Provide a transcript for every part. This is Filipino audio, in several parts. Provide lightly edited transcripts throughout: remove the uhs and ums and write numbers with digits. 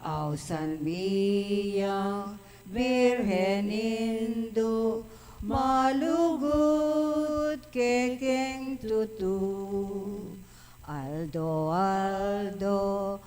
Ausan biyang Birhen Indo, malugut kekeng tutu. Aldo, Aldo,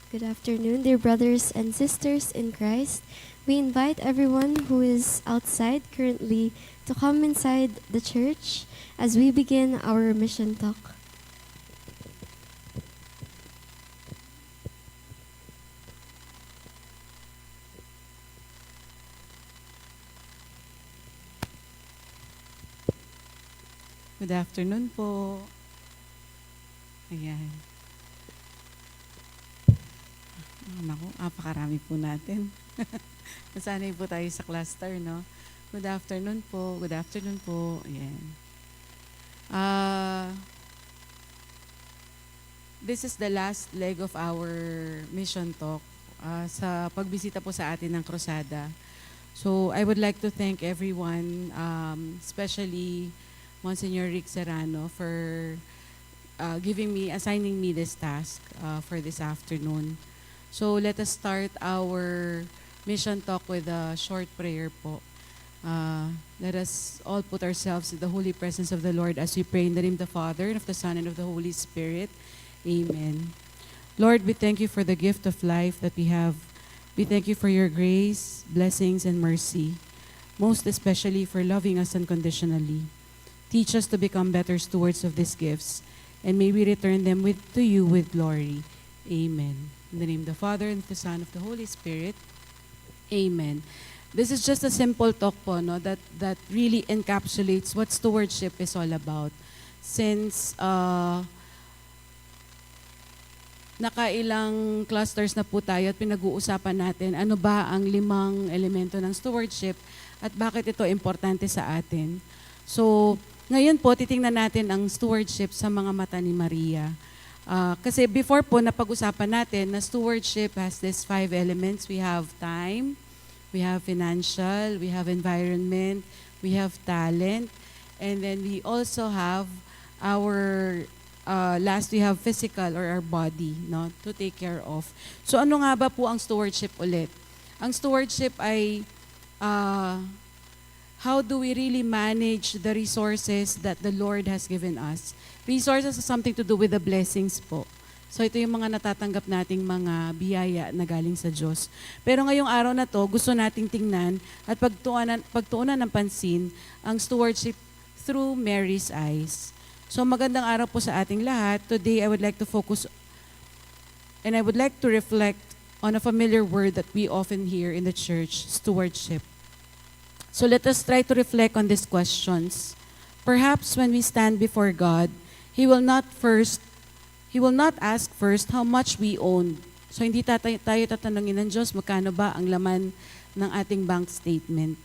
Good afternoon, dear brothers and sisters in Christ. We invite everyone who is outside currently to come inside the church as we begin our mission talk. Good afternoon po. Ayan. Naku, napakarami po natin. Nasanay po tayo sa cluster, no? Good afternoon po. Good afternoon po. Ayan. This is the last leg of our mission talk sa pagbisita po sa atin ng Krusada. So, I would like to thank everyone, especially Monsignor Rick Serrano for assigning me this task for this afternoon. So let us start our mission talk with a short prayer po. Let us all put ourselves in the holy presence of the Lord as we pray in the name of the Father, and of the Son, and of the Holy Spirit. Amen. Lord, we thank you for the gift of life that we have. We thank you for your grace, blessings, and mercy, most especially for loving us unconditionally. Teach us to become better stewards of these gifts, and may we return them to you with glory. Amen. In the name of the Father, and of the Son, and of the Holy Spirit. Amen. This is just a simple talk po, no, that really encapsulates what stewardship is all about. Since nakailang clusters na po tayo at pinag-uusapan natin ano ba ang 5 elemento ng stewardship at bakit ito importante sa atin. So, ngayon po, titingnan natin ang stewardship sa mga mata ni Maria. Kasi before po, napag-usapan natin na stewardship has these 5 elements. We have time, we have financial, we have environment, we have talent, and then we also have our, we have physical or our body, no, to take care of. So ano nga ba po ang stewardship ulit? Ang stewardship ay how do we really manage the resources that the Lord has given us? Resources has something to do with the blessings po. So ito yung mga natatanggap nating mga biyaya na galing sa Diyos. Pero ngayong araw na to, gusto nating tingnan at pagtuunan ng pansin ang stewardship through Mary's eyes. So magandang araw po sa ating lahat. Today I would like to focus and I would like to reflect on a familiar word that we often hear in the church, stewardship. So let us try to reflect on these questions. Perhaps when we stand before God, He will not ask first how much we own. So hindi tayo tatanungin ng Diyos magkano ba ang laman ng ating bank statement.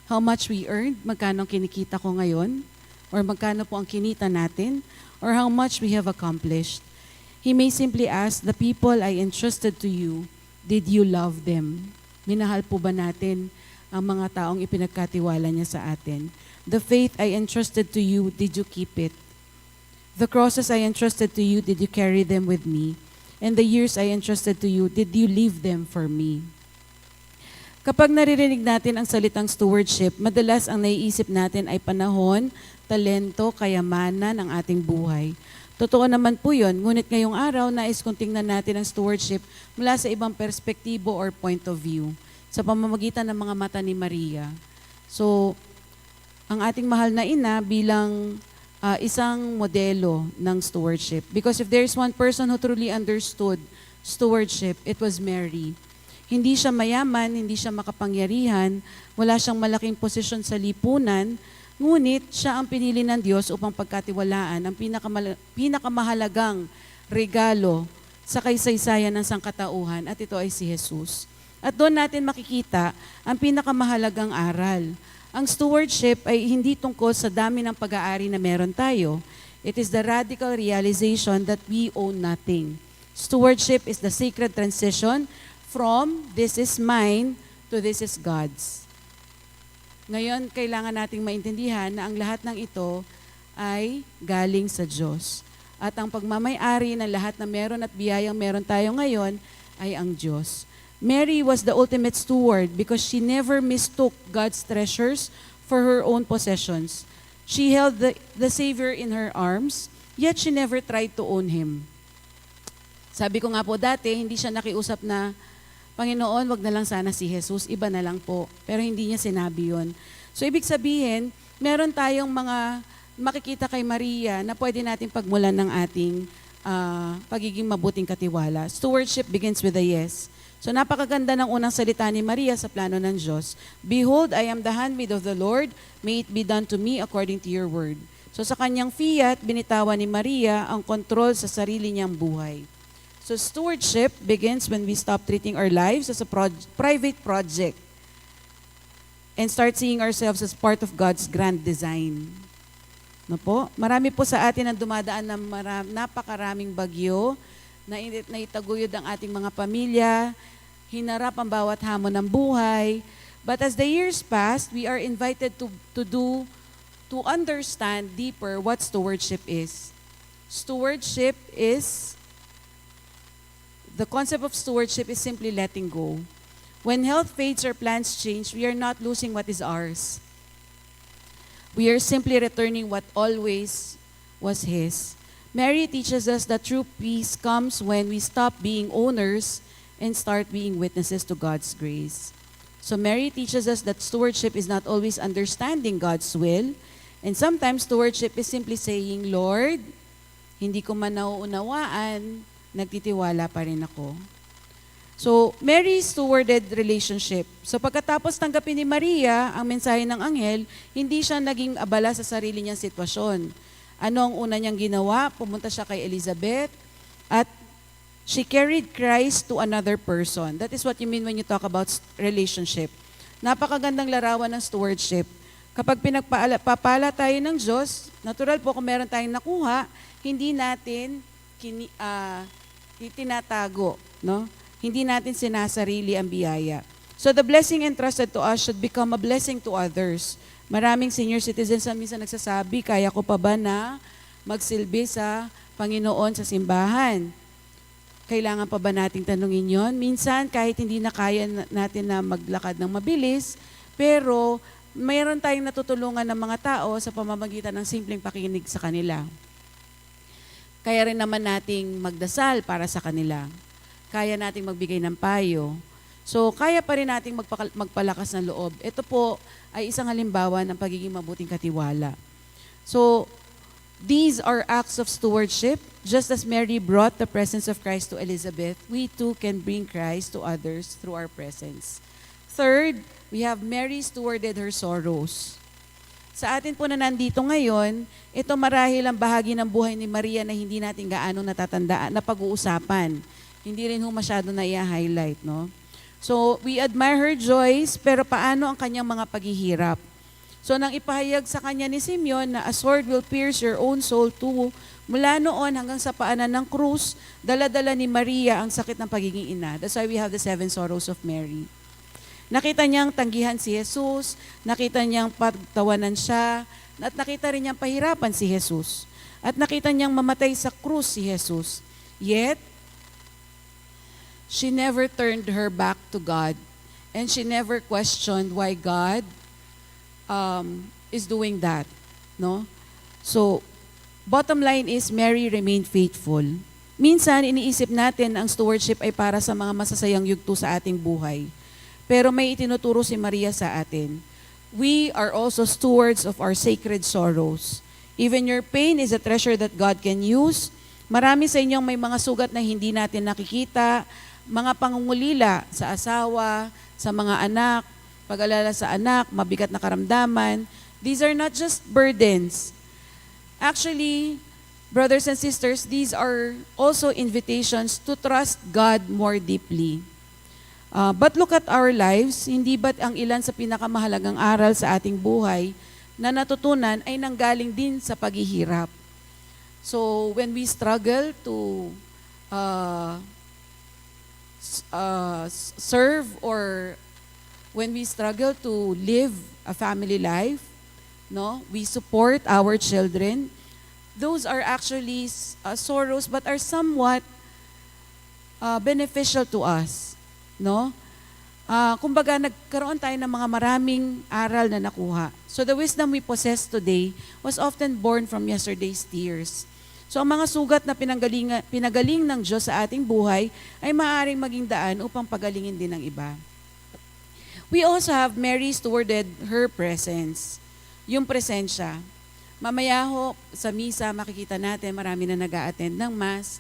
How much we earned, magkano ang kinikita ko ngayon, or magkano po ang kinita natin, or how much we have accomplished. He may simply ask, the people I entrusted to you, did you love them? Minahal po ba natin ang mga taong ipinagkatiwala niya sa atin? The faith I entrusted to you, did you keep it? The crosses I entrusted to you, did you carry them with me? And the years I entrusted to you, did you leave them for me? Kapag naririnig natin ang salitang stewardship, madalas ang naiisip natin ay panahon, talento, kayamanan ng ating buhay. Totoo naman po yun, ngunit ngayong araw, nais kong tingnan natin ang stewardship mula sa ibang perspektibo or point of view, sa pamamagitan ng mga mata ni Maria. So, ang ating mahal na ina bilang isang modelo ng stewardship. Because if there's one person who truly understood stewardship, it was Mary. Hindi siya mayaman, hindi siya makapangyarihan, wala siyang malaking posisyon sa lipunan, ngunit siya ang pinili ng Diyos upang pagkatiwalaan ang pinakamahalagang regalo sa kaysaysayan ng sangkatauhan, at ito ay si Jesus. At doon natin makikita ang pinakamahalagang aral. Ang stewardship ay hindi tungkol sa dami ng pag-aari na meron tayo. It is the radical realization that we own nothing. Stewardship is the sacred transition from this is mine to this is God's. Ngayon, kailangan nating maintindihan na ang lahat ng ito ay galing sa Diyos. At ang pagmamay-ari ng lahat na meron at biyayang meron tayo ngayon ay ang Diyos. Mary was the ultimate steward because she never mistook God's treasures for her own possessions. She held the Savior in her arms, yet she never tried to own Him. Sabi ko nga po dati, hindi siya nakiusap na, Panginoon, wag na lang sana si Jesus, iba na lang po. Pero hindi niya sinabi yon. So ibig sabihin, meron tayong mga makikita kay Maria na pwede natin pagmulan ng ating pagiging mabuting katiwala. Stewardship begins with a yes. So napakaganda ng unang salita ni Maria sa plano ng Diyos. Behold, I am the handmaid of the Lord, may it be done to me according to your word. So sa kanyang fiat, binitawan ni Maria ang kontrol sa sarili niyang buhay. So stewardship begins when we stop treating our lives as a private project and start seeing ourselves as part of God's grand design. No po? Marami po sa atin ang dumadaan ng napakaraming bagyo na itaguyod ang ating mga pamilya, hinarap ang bawat hamon ng buhay. But as the years passed, we are invited to understand deeper what stewardship is. Stewardship is The concept of stewardship is simply letting go. When health fades or plans change, we are not losing what is ours. We are simply returning what always was His. Mary teaches us that true peace comes when we stop being owners and start being witnesses to God's grace. So Mary teaches us that stewardship is not always understanding God's will, and sometimes stewardship is simply saying, Lord, hindi ko man nauunawaan, nagtitiwala pa rin ako. So, Mary stewarded relationship. So, pagkatapos tanggapin ni Maria ang mensahe ng anghel, hindi siya naging abala sa sarili niyang sitwasyon. Ano ang una niyang ginawa? Pumunta siya kay Elizabeth at she carried Christ to another person. That is what you mean when you talk about relationship. Napakagandang larawan ng stewardship. Kapag pinagpapala tayo ng Diyos, natural po kung meron tayong nakuha, hindi natin tinatago, no? Hindi natin sinasarili ang biyaya. So the blessing entrusted to us should become a blessing to others. Maraming senior citizens ang minsan nagsasabi, kaya ko pa ba na magsilbi sa Panginoon sa simbahan? Kailangan pa ba nating tanungin yon? Minsan, kahit hindi na kaya natin na maglakad ng mabilis, pero mayroon tayong natutulungan ng mga tao sa pamamagitan ng simpleng pakikinig sa kanila. Kaya rin naman nating magdasal para sa kanila. Kaya nating magbigay ng payo. So, kaya pa rin nating magpalakas ng loob. Ito po ay isang halimbawa ng pagiging mabuting katiwala. So, these are acts of stewardship. Just as Mary brought the presence of Christ to Elizabeth, we too can bring Christ to others through our presence. Third, we have Mary stewarded her sorrows. Sa atin po na nandito ngayon, ito marahil ang bahagi ng buhay ni Maria na hindi natin gaano natatandaan, na pag-uusapan. Hindi rin ho masyado na i-highlight, no? So, we admire her joys, pero paano ang kanyang mga paghihirap? So, nang ipahayag sa kanya ni Simeon na a sword will pierce your own soul too, mula noon hanggang sa paanan ng krus, dala-dala ni Maria ang sakit ng pagiging ina. That's why we have the 7 sorrows of Mary. Nakita niyang tanggihan si Jesus, nakita niyang pagtawanan siya, at nakita rin niyang pahirapan si Jesus. At nakita niyang mamatay sa krus si Jesus. Yet, she never turned her back to God. And she never questioned why God is doing that. No? So, bottom line is, Mary remained faithful. Minsan, iniisip natin ang stewardship ay para sa mga masasayang yugto sa ating buhay. Pero may itinuturo si Maria sa atin. We are also stewards of our sacred sorrows. Even your pain is a treasure that God can use. Marami sa inyong may mga sugat na hindi natin nakikita, mga pangungulila sa asawa, sa mga anak, pag-alala sa anak, mabigat na karamdaman. These are not just burdens. Actually, brothers and sisters, these are also invitations to trust God more deeply. But look at our lives, hindi ba't ang ilan sa pinakamahalagang aral sa ating buhay na natutunan ay nanggaling din sa paghihirap. So when we struggle to serve, or when we struggle to live a family life, no, we support our children, those are actually sorrows but are somewhat beneficial to us. No? Kumbaga, nagkaroon tayo ng mga maraming aral na nakuha. So the wisdom we possess today was often born from yesterday's tears. So ang mga sugat na pinagaling ng Diyos sa ating buhay ay maaaring maging daan upang pagalingin din ng iba. We also have Mary stewarded her presence, yung presensya. Mamaya ho, sa misa, makikita natin marami na nag-a-attend ng Mass.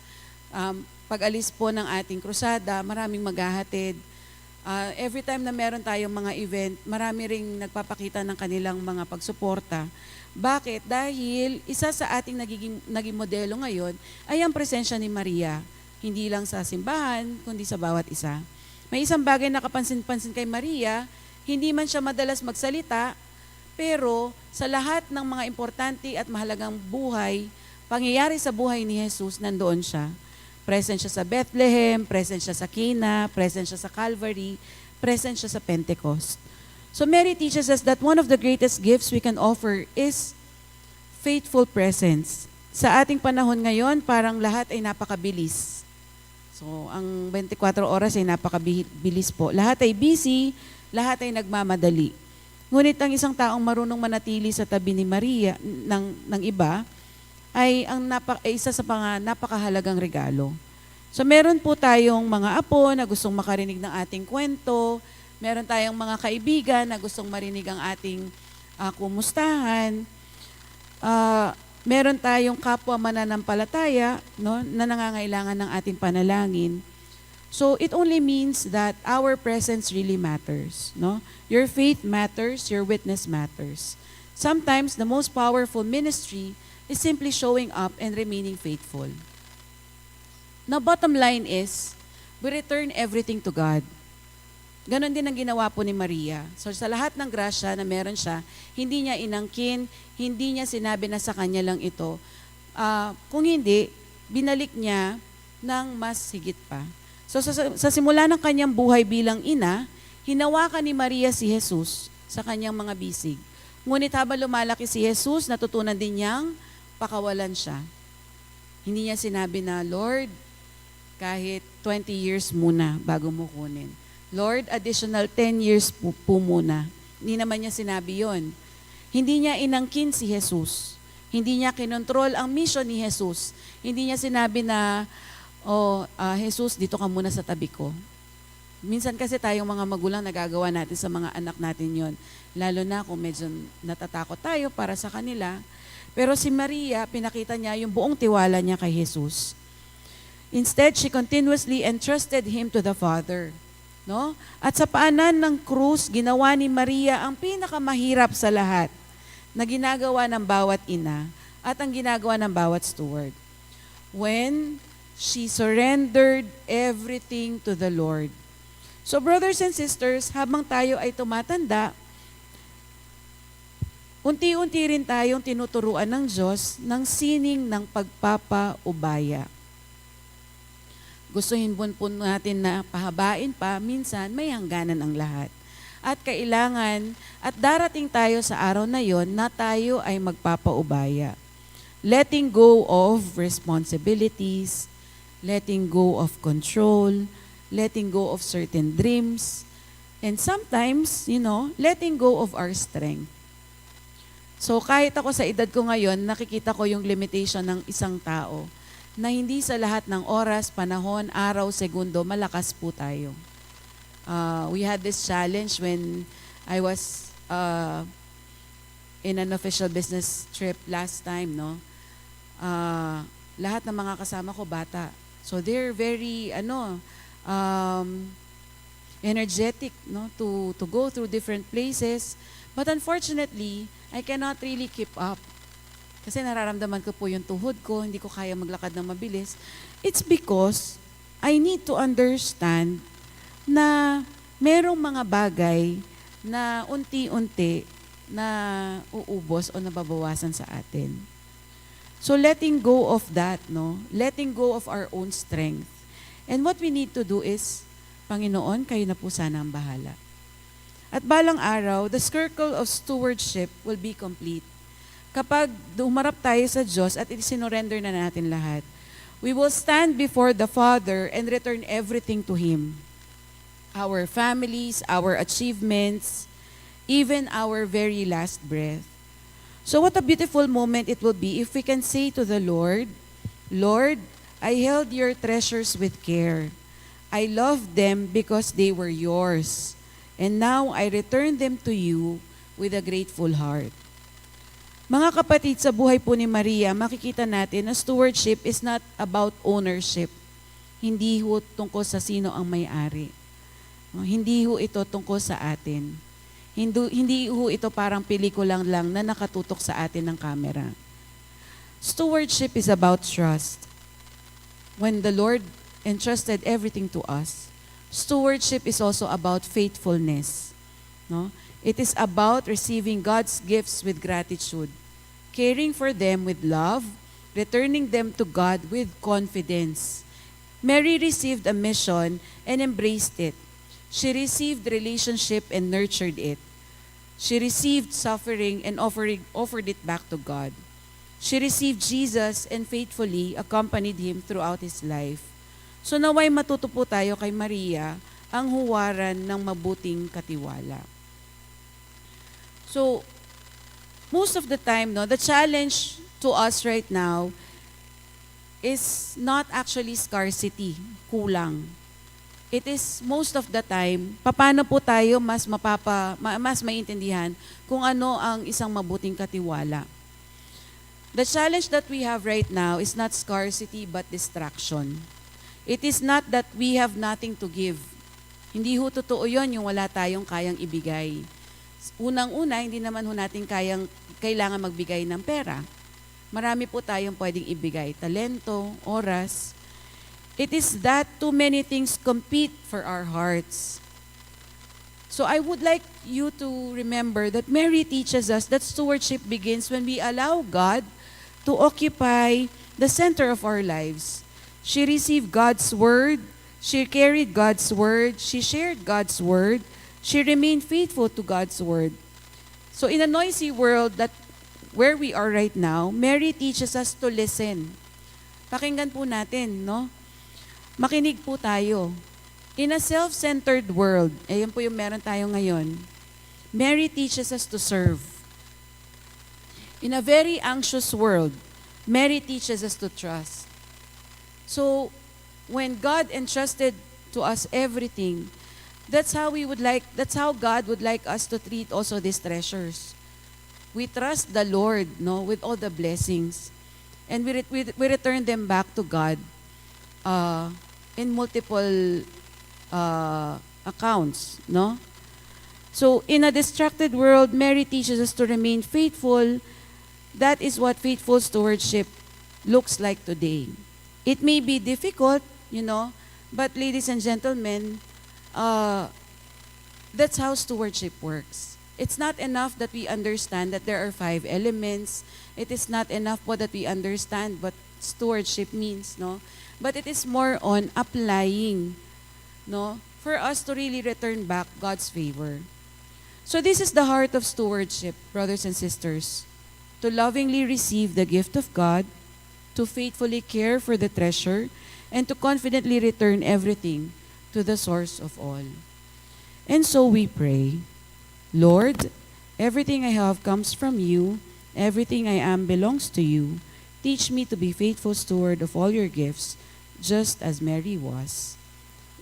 Pag-alis po ng ating krusada, maraming maghahatid. Every time na meron tayong mga event, marami ring nagpapakita ng kanilang mga pagsuporta. Bakit? Dahil isa sa ating naging modelo ngayon ay ang presensya ni Maria. Hindi lang sa simbahan, kundi sa bawat isa. May isang bagay na kapansin-pansin kay Maria, hindi man siya madalas magsalita, pero sa lahat ng mga importante at mahalagang buhay, pangyayari sa buhay ni Jesus, nandoon siya. Present siya sa Bethlehem, present siya sa Cana, present siya sa Calvary, present siya sa Pentecost. So Mary teaches us that one of the greatest gifts we can offer is faithful presence. Sa ating panahon ngayon, parang lahat ay napakabilis. So ang 24 oras ay napakabilis po. Lahat ay busy, lahat ay nagmamadali. Ngunit ang isang taong marunong manatili sa tabi ni Maria ng iba ay isa sa mga napakahalagang regalo. So meron po tayong mga apo na gustong makarinig ng ating kwento. Meron tayong mga kaibigan na gustong marinig ang ating kumustahan. Meron tayong kapwa mananampalataya, no, na nangangailangan ng ating panalangin. So it only means that our presence really matters. No? Your faith matters, your witness matters. Sometimes the most powerful ministry is simply showing up and remaining faithful. Now bottom line is, we return everything to God. Ganon din ang ginawa po ni Maria. So sa lahat ng grasya na meron siya, hindi niya inangkin, hindi niya sinabi na sa kanya lang ito. Kung hindi, binalik niya ng mas higit pa. So sa simula ng kanyang buhay bilang ina, hinawakan ni Maria si Jesus sa kanyang mga bisig. Ngunit habang lumalaki si Jesus, natutunan din niyang pakawalan siya. Hindi niya sinabi na, Lord, kahit 20 years muna bago mo kunin. Lord, additional 10 years po muna. Hindi naman niya sinabi yon. Hindi niya inangkin si Jesus. Hindi niya kinontrol ang mission ni Jesus. Hindi niya sinabi na, Jesus, dito ka muna sa tabi ko. Minsan kasi tayong mga magulang nagagawa natin sa mga anak natin yon. Lalo na kung medyo natatakot tayo para sa kanila. Pero si Maria, pinakita niya yung buong tiwala niya kay Jesus. Instead, she continuously entrusted him to the Father. No? At sa paanan ng krus, ginawa ni Maria ang pinakamahirap sa lahat na ginagawa ng bawat ina at ang ginagawa ng bawat steward. When she surrendered everything to the Lord. So brothers and sisters, habang tayo ay tumatanda, unti-unti rin tayong tinuturuan ng Diyos ng sining ng pagpapaubaya. Gustuhin po natin na pahabain pa, minsan may hangganan ang lahat. At kailangan, at darating tayo sa araw na yon na tayo ay magpapaubaya. Letting go of responsibilities, letting go of control, letting go of certain dreams, and sometimes, letting go of our strength. So kahit ako sa edad ko ngayon, nakikita ko yung limitation ng isang tao na hindi sa lahat ng oras, panahon, araw, segundo, malakas po tayo. We had this challenge when I was in an official business trip last time, no? Lahat ng mga kasama ko bata. So they're very energetic, no, to go through different places. But unfortunately, I cannot really keep up. Kasi nararamdaman ko po yung tuhod ko, hindi ko kaya maglakad ng mabilis. It's because I need to understand na merong mga bagay na unti-unti na uubos o nababawasan sa atin. So letting go of that, no? Letting go of our own strength. And what we need to do is, Panginoon, kayo na po sana ang bahala. At balang araw, the circle of stewardship will be complete. Kapag umarap tayo sa Diyos at isinorender na natin lahat, we will stand before the Father and return everything to Him. Our families, our achievements, even our very last breath. So what a beautiful moment it will be if we can say to the Lord, Lord, I held your treasures with care. I loved them because they were yours. And now I return them to you with a grateful heart. Mga kapatid, sa buhay po ni Maria, makikita natin na stewardship is not about ownership. Hindi ho tungkol sa sino ang may-ari. Hindi ho ito tungkol sa atin. Hindi ho ito parang pelikulang lang na nakatutok sa atin ng camera. Stewardship is about trust. When the Lord entrusted everything to us, stewardship is also about faithfulness. No? It is about receiving God's gifts with gratitude, caring for them with love, returning them to God with confidence. Mary received a mission and embraced it. She received relationship and nurtured it. She received suffering and offered it back to God. She received Jesus and faithfully accompanied Him throughout His life. So naway matuto po tayo kay Maria ang huwaran ng mabuting katiwala. So, most of the time, the challenge to us right now is not actually scarcity, kulang. It is most of the time, paano po tayo mas maintindihan kung ano ang isang mabuting katiwala. The challenge that we have right now is not scarcity but distraction. It is not that we have nothing to give. Hindi ho totoo yun yung wala tayong kayang ibigay. Unang-una, hindi naman ho natin kailangan magbigay ng pera. Marami po tayong pwedeng ibigay. Talento, oras. It is that too many things compete for our hearts. So I would like you to remember that Mary teaches us that stewardship begins when we allow God to occupy the center of our lives. She received God's word. She carried God's word. She shared God's word. She remained faithful to God's word. So in a noisy world where we are right now, Mary teaches us to listen. Pakinggan po natin, no? Makinig po tayo. In a self-centered world, ayun po yung meron tayo ngayon, Mary teaches us to serve. In a very anxious world, Mary teaches us to trust. So, when God entrusted to us everything, that's how God would like us to treat also these treasures. We trust the Lord, with all the blessings, and we return them back to God in multiple accounts, no? So, in a distracted world, Mary teaches us to remain faithful. That is what faithful stewardship looks like today. It may be difficult, but ladies and gentlemen, that's how stewardship works. It's not enough that we understand that there are 5 elements. It is not enough that we understand what stewardship means, no? But it is more on applying, for us to really return back God's favor. So this is the heart of stewardship, brothers and sisters. To lovingly receive the gift of God, to faithfully care for the treasure, and to confidently return everything to the source of all. And so we pray, Lord, everything I have comes from you, everything I am belongs to you. Teach me to be faithful steward of all your gifts, just as Mary was.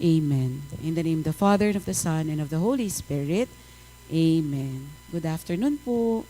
Amen. In the name of the Father, and of the Son, and of the Holy Spirit. Amen. Good afternoon po.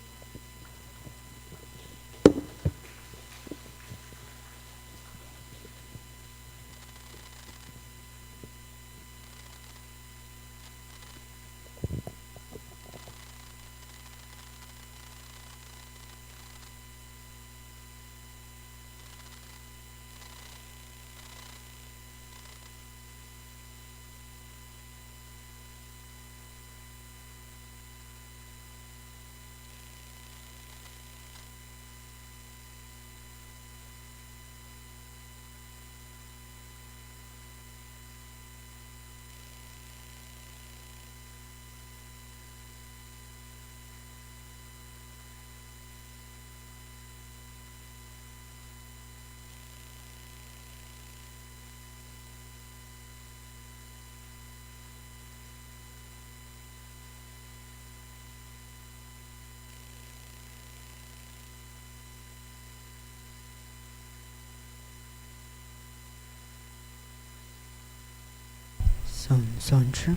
Soundtrack.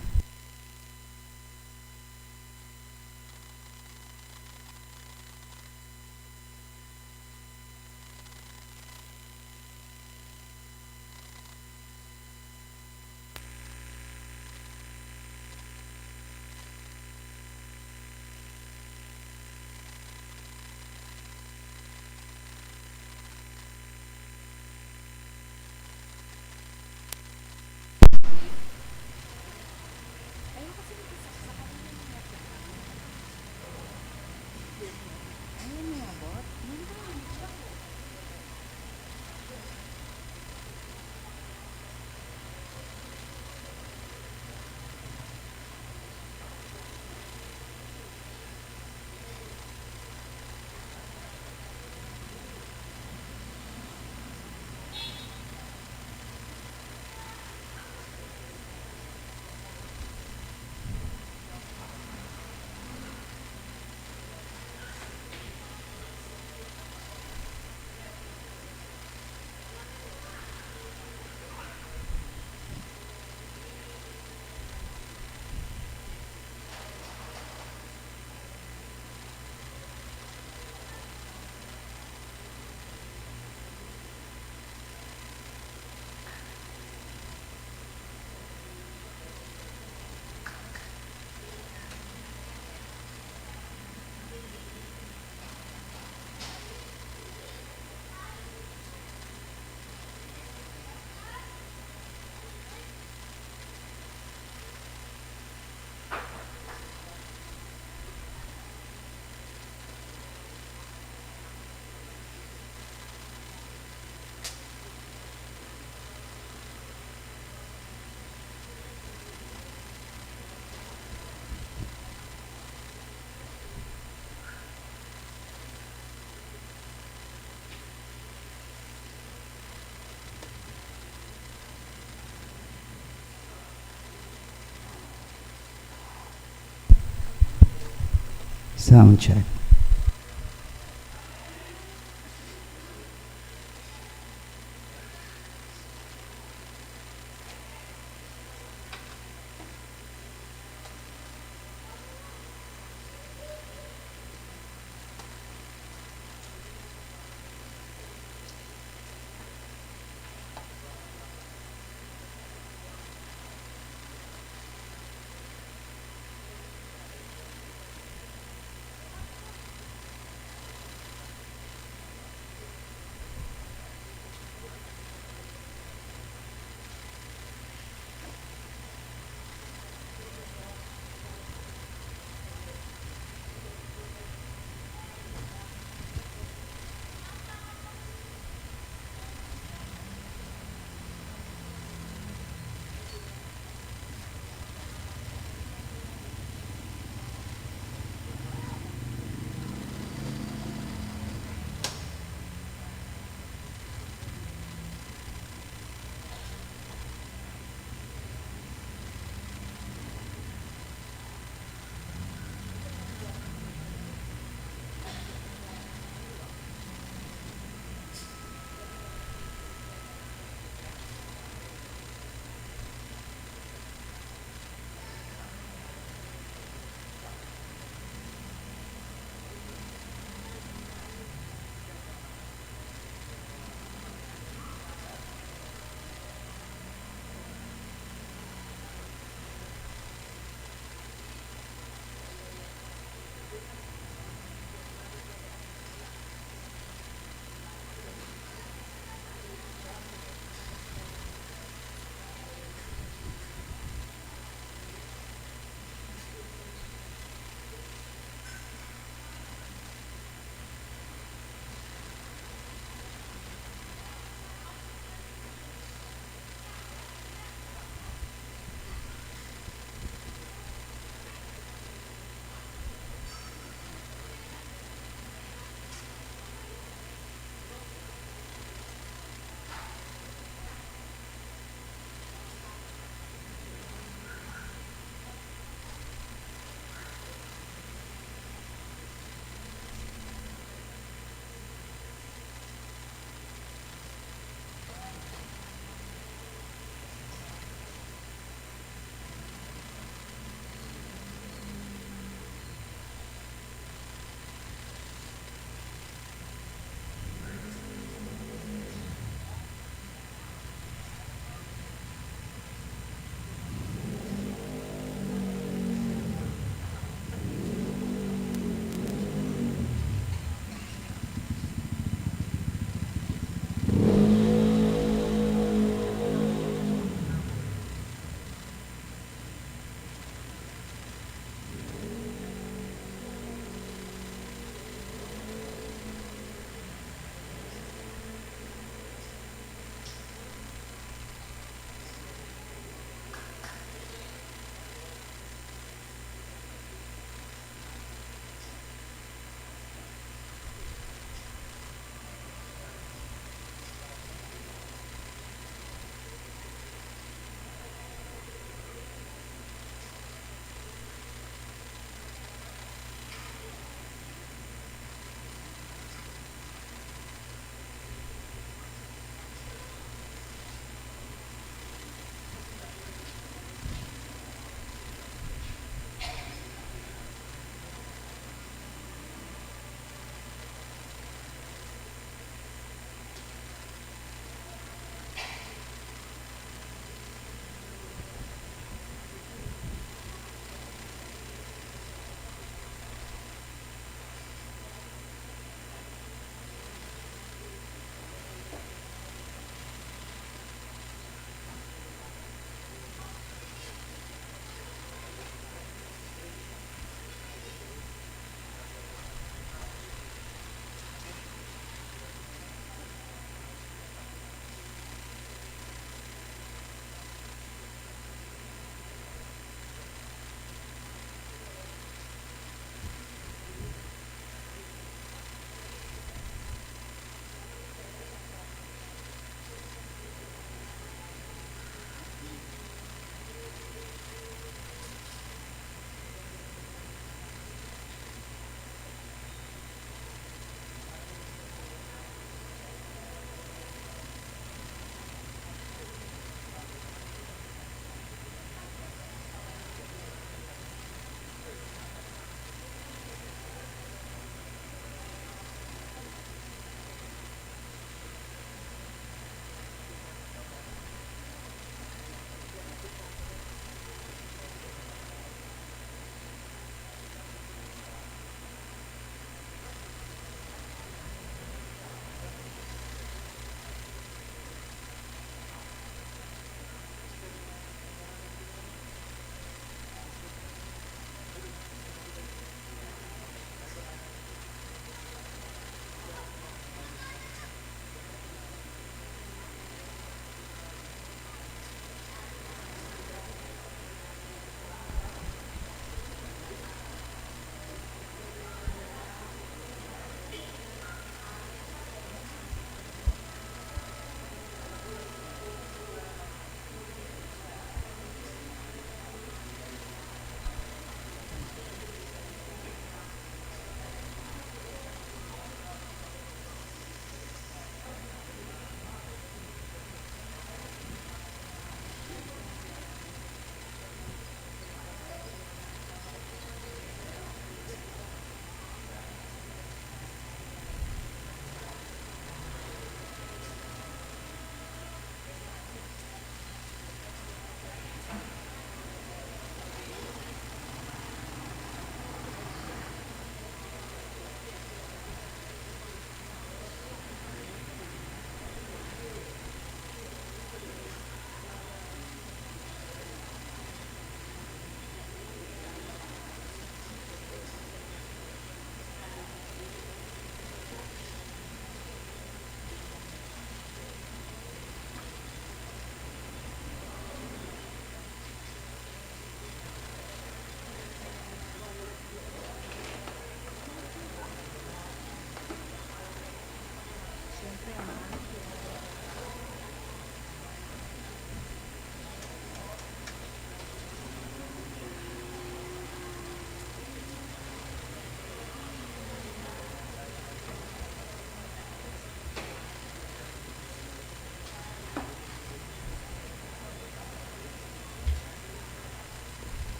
Sound check.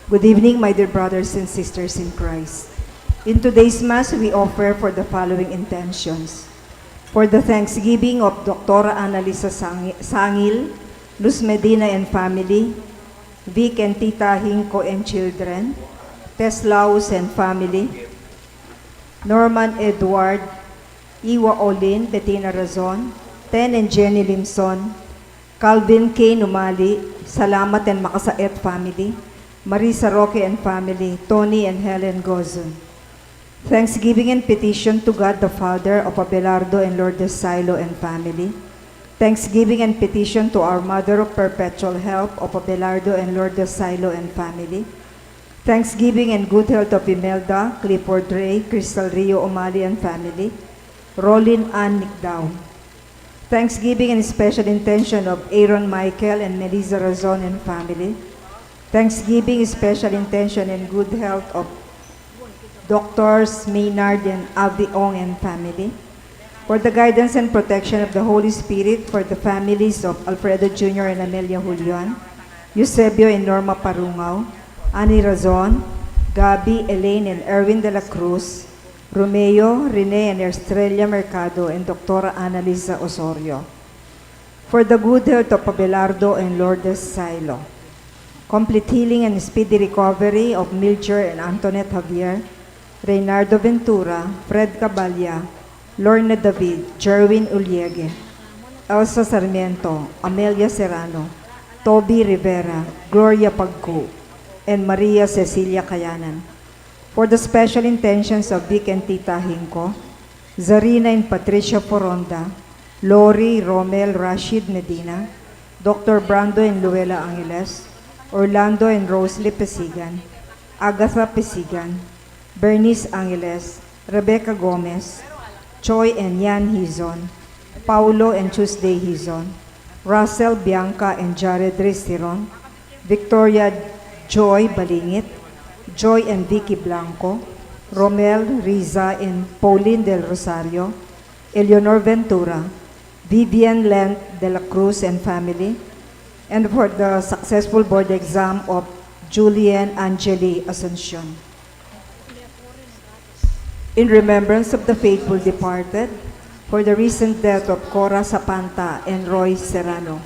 Good evening, my dear brothers and sisters in Christ. In today's Mass, we offer for the following intentions. For the thanksgiving of Dr. Annalisa Sangil, Luz Medina and family, Vic and Tita Hinko and children, Tess Laus and family, Norman Edward, Iwa Olin, Bettina Razon, Ten and Jenny Limson, Calvin K. Numali, Salamat and Makasaet family, Marisa Roque and family, Tony and Helen Gozon. Thanksgiving and petition to God the Father of Abelardo and Lourdes Silo and family. Thanksgiving and petition to our Mother of Perpetual Help of Abelardo and Lourdes Silo and family. Thanksgiving and good health of Imelda, Clifford Ray, Crystal Rio Omali and family. Rolin Ann Nicdao. Thanksgiving and special intention of Aaron Michael and Melissa Razon and family. Thanksgiving, special intention and good health of Doctors Maynard and Avi Ong and family. For the guidance and protection of the Holy Spirit for the families of Alfredo Jr. and Amelia Julian, Eusebio and Norma Parungaw, Annie Razon, Gabi, Elaine and Erwin de la Cruz, Romeo, Rene and Estrella Mercado, and Dr. Annalisa Osorio. For the good health of Abelardo and Lourdes Silo. Complete healing and speedy recovery of Milcher and Antoinette Javier, Reynardo Ventura, Fred Caballa, Lorna David, Jerwin Uliege, Elsa Sarmiento, Amelia Serrano, Toby Rivera, Gloria Pagco, and Maria Cecilia Kayanan. For the special intentions of Vic and Tita Hinko, Zarina and Patricia Foronda, Lori, Romel, Rashid Medina, Dr. Brando and Luella Angeles, Orlando and Rosalie Pesigan, Agatha Pesigan, Bernice Angeles, Rebecca Gomez, Choi and Yan Hizon, Paulo and Tuesday Hizon, Russell, Bianca and Jared Restiron, Victoria Joy Balingit, Joy and Vicky Blanco, Romel, Riza and Pauline Del Rosario, Eleanor Ventura, Vivian Lent de la Cruz and family, and for the successful board exam of Julian Angeli Asuncion. In remembrance of the faithful departed, for the recent death of Cora Zapanta and Roy Serrano.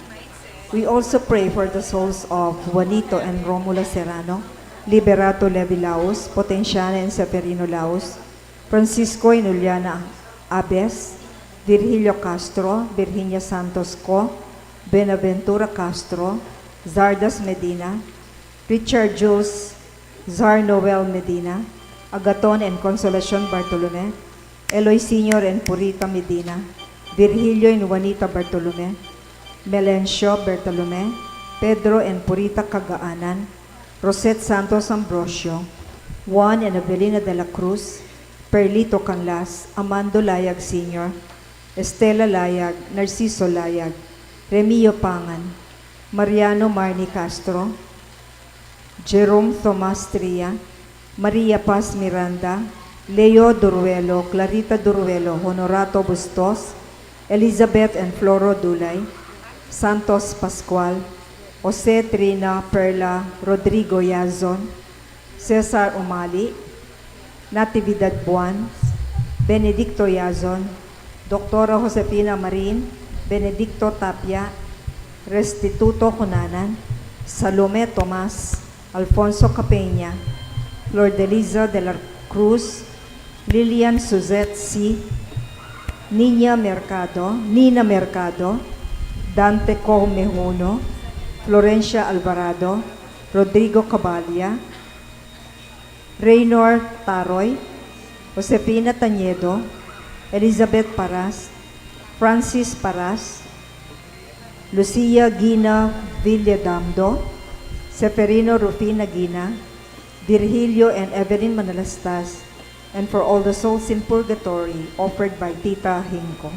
We also pray for the souls of Juanito and Romula Serrano, Liberato Levi Laos, Potenciana and Severino Laos, Francisco and Juliana Abes, Virgilio Castro, Virginia Santos Co, Benaventura Castro, Zardas Medina, Richard Jules, Zar Noel Medina, Agaton and Consolacion Bartolome, Eloy Sr. and Purita Medina, Virgilio and Juanita Bartolome, Melencio Bartolome, Pedro and Purita Cagaanan, Rosette Santos Ambrosio, Juan and Avelina de la Cruz, Perlito Canlas, Amando Layag Sr., Estela Layag, Narciso Layag, Remio Pangan, Mariano Marni Castro, Jerome Tomas Tria, Maria Paz Miranda, Leo Duruelo, Clarita Duruelo, Honorato Bustos, Elizabeth and Floro Dulay, Santos Pascual, Jose Trina Perla, Rodrigo Yazon, Cesar Umali, Natividad Buwan, Benedicto Yazon, Doctora Josefina Marin, Benedicto Tapia, Restituto Cunanan, Salome Tomas, Alfonso Capeña, Lordeliza de la Cruz, Lilian Suzette C., Nina Mercado, Dante Comejuno, Florencia Alvarado, Rodrigo Caballia, Raynor Taroy, Josefina Tañedo, Elizabeth Paras, Francis Paras, Lucia Gina Villadamdo, Seferino Rufina Gina, Virgilio and Evelyn Manalastas, and for all the souls in purgatory offered by Tita Hinko.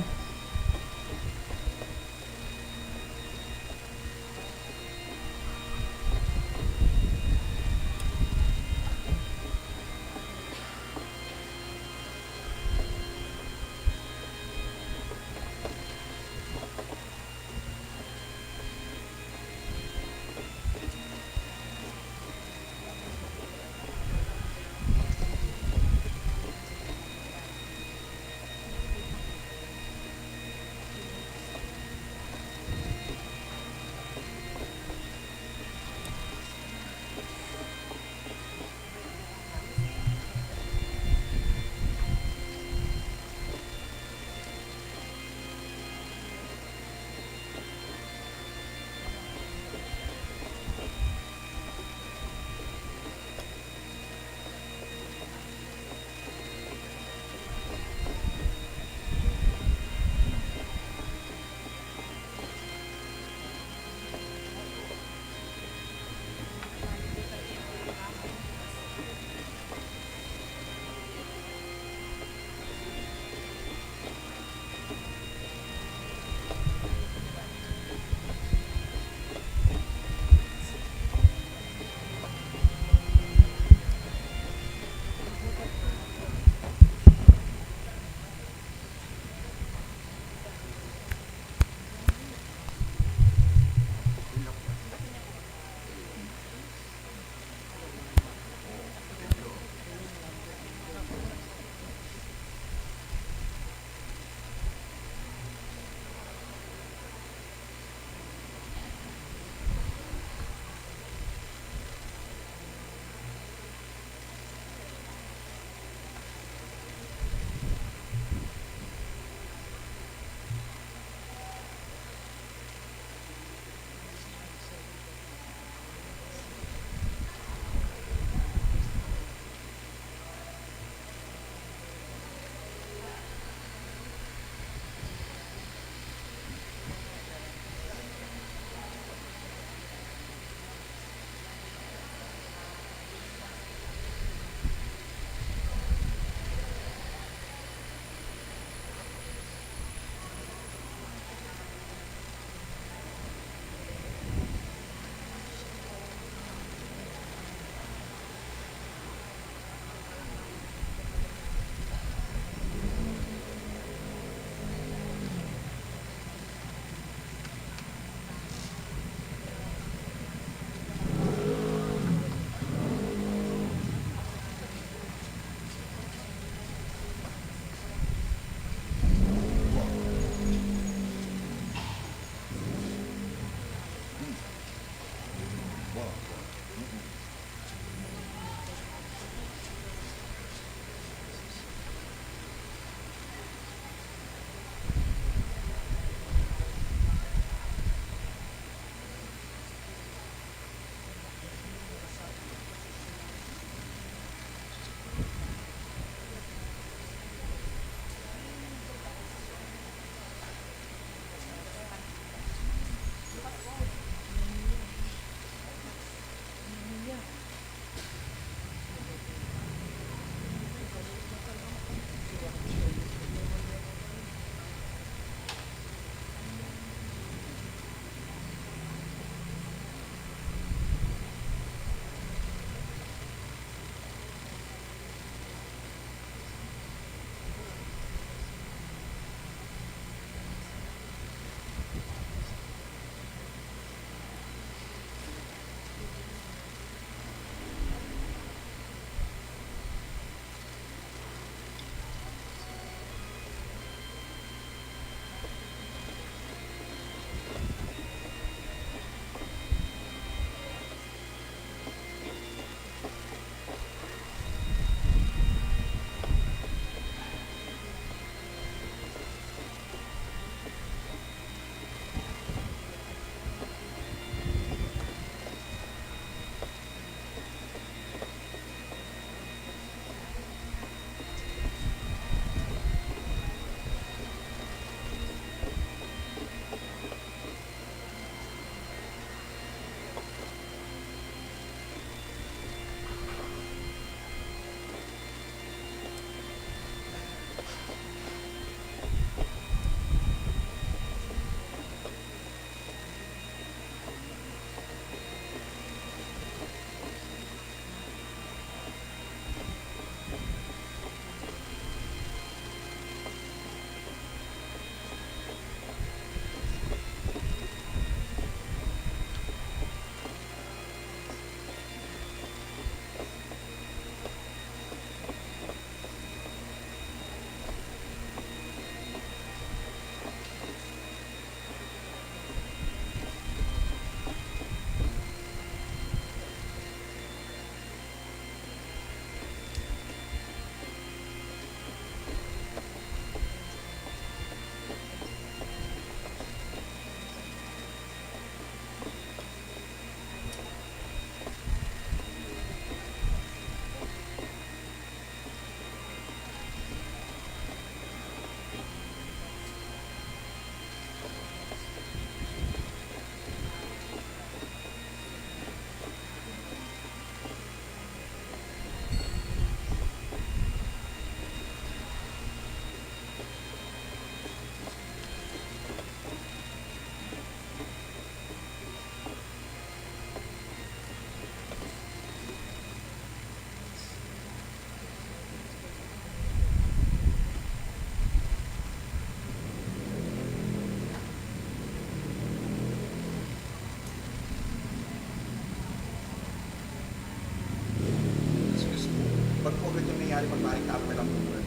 Magbalik na ako na lang muna.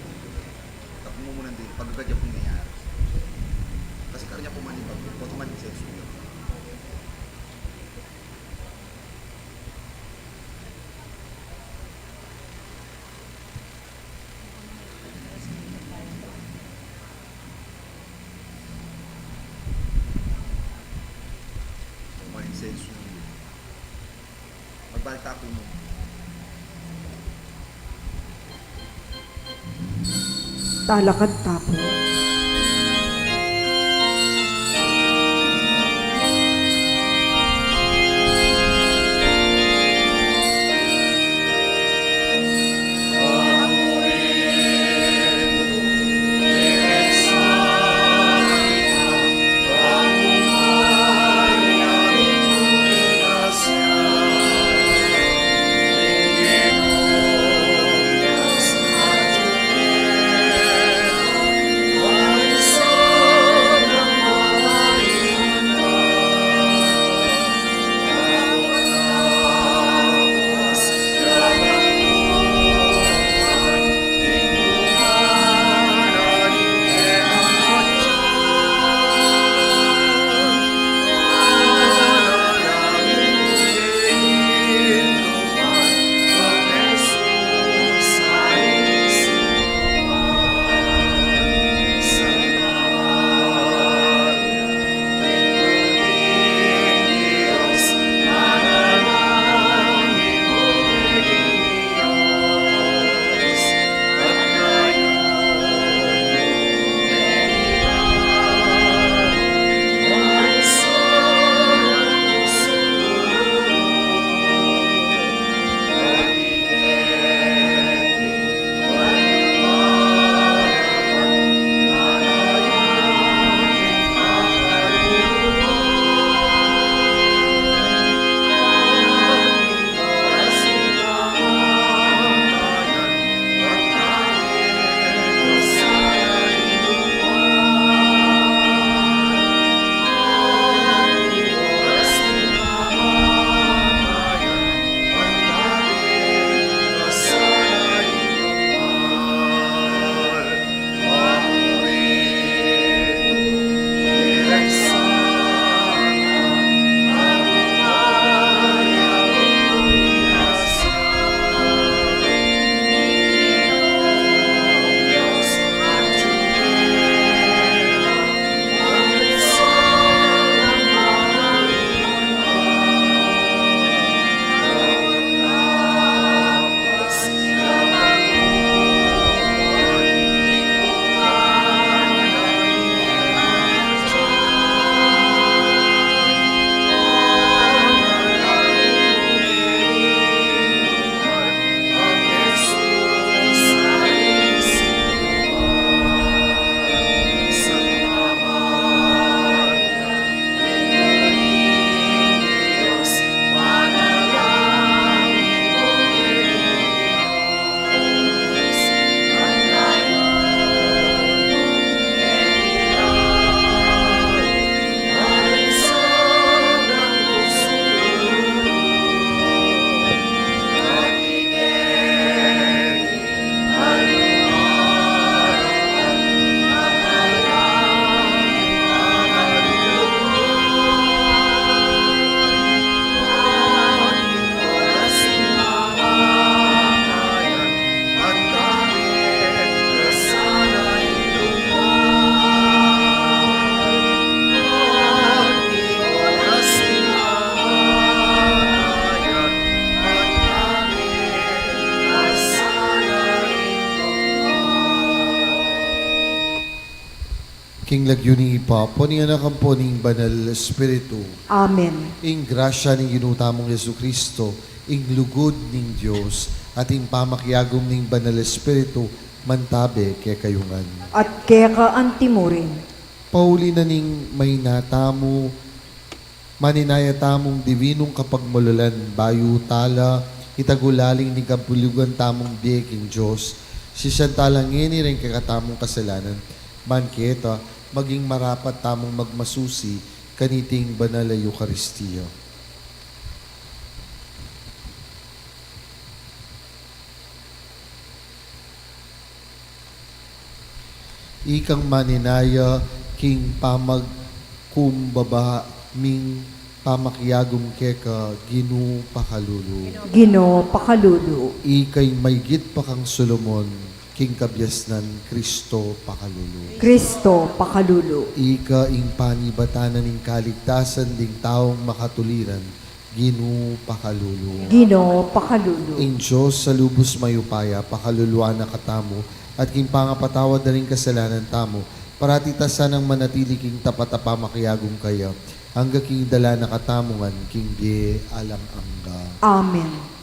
Tapos mo muna din, pagbagadya po nangyayari. Kasi kanya po manibag, huwag man senso yun. Huwag senso yun. Magbalik na ako mo. Talakad tapo. King lagyuning ipapo, ni anak ang po ning banal Espiritu, Amen. ing grasya ning ginutamong Yesu Kristo, ing lugod ning Dios at ing pamakyagom ning banal Espiritu, mantabe kay kayungan. At kaya ka antimurin. Pauli na ning may natamu, maninaya-tamong divinong kapagmululan, bayu tala, itagulaling ni kapulugan tamong biyeking Diyos, si santalangin ni rin kakatamong kasalanan, banketa, maging marapat tamong magmasusi, kaniting banal na Eucharistia. ikang maninaya king pamagkumbaba ming pamakyagum keka Ginoo pakalulu. Ginoo pakalulu. Ikay maygit pa kang Solomon king kabyasnan Kristo pakalulu. Kristo pakalulu. Ika ing panibatanan ning kaligtasan ding taong makatuliran Ginoo pakalulu. Ginoo pakalulu. Ing Diyos sa lubos mayupaya pakaluluan na katamo at king pangapatawad na rin kasalanan tamo parati tasan ang manatili king tapat a pamakyagum kaya hangga king dala na katamungan king di alang angga. Amen.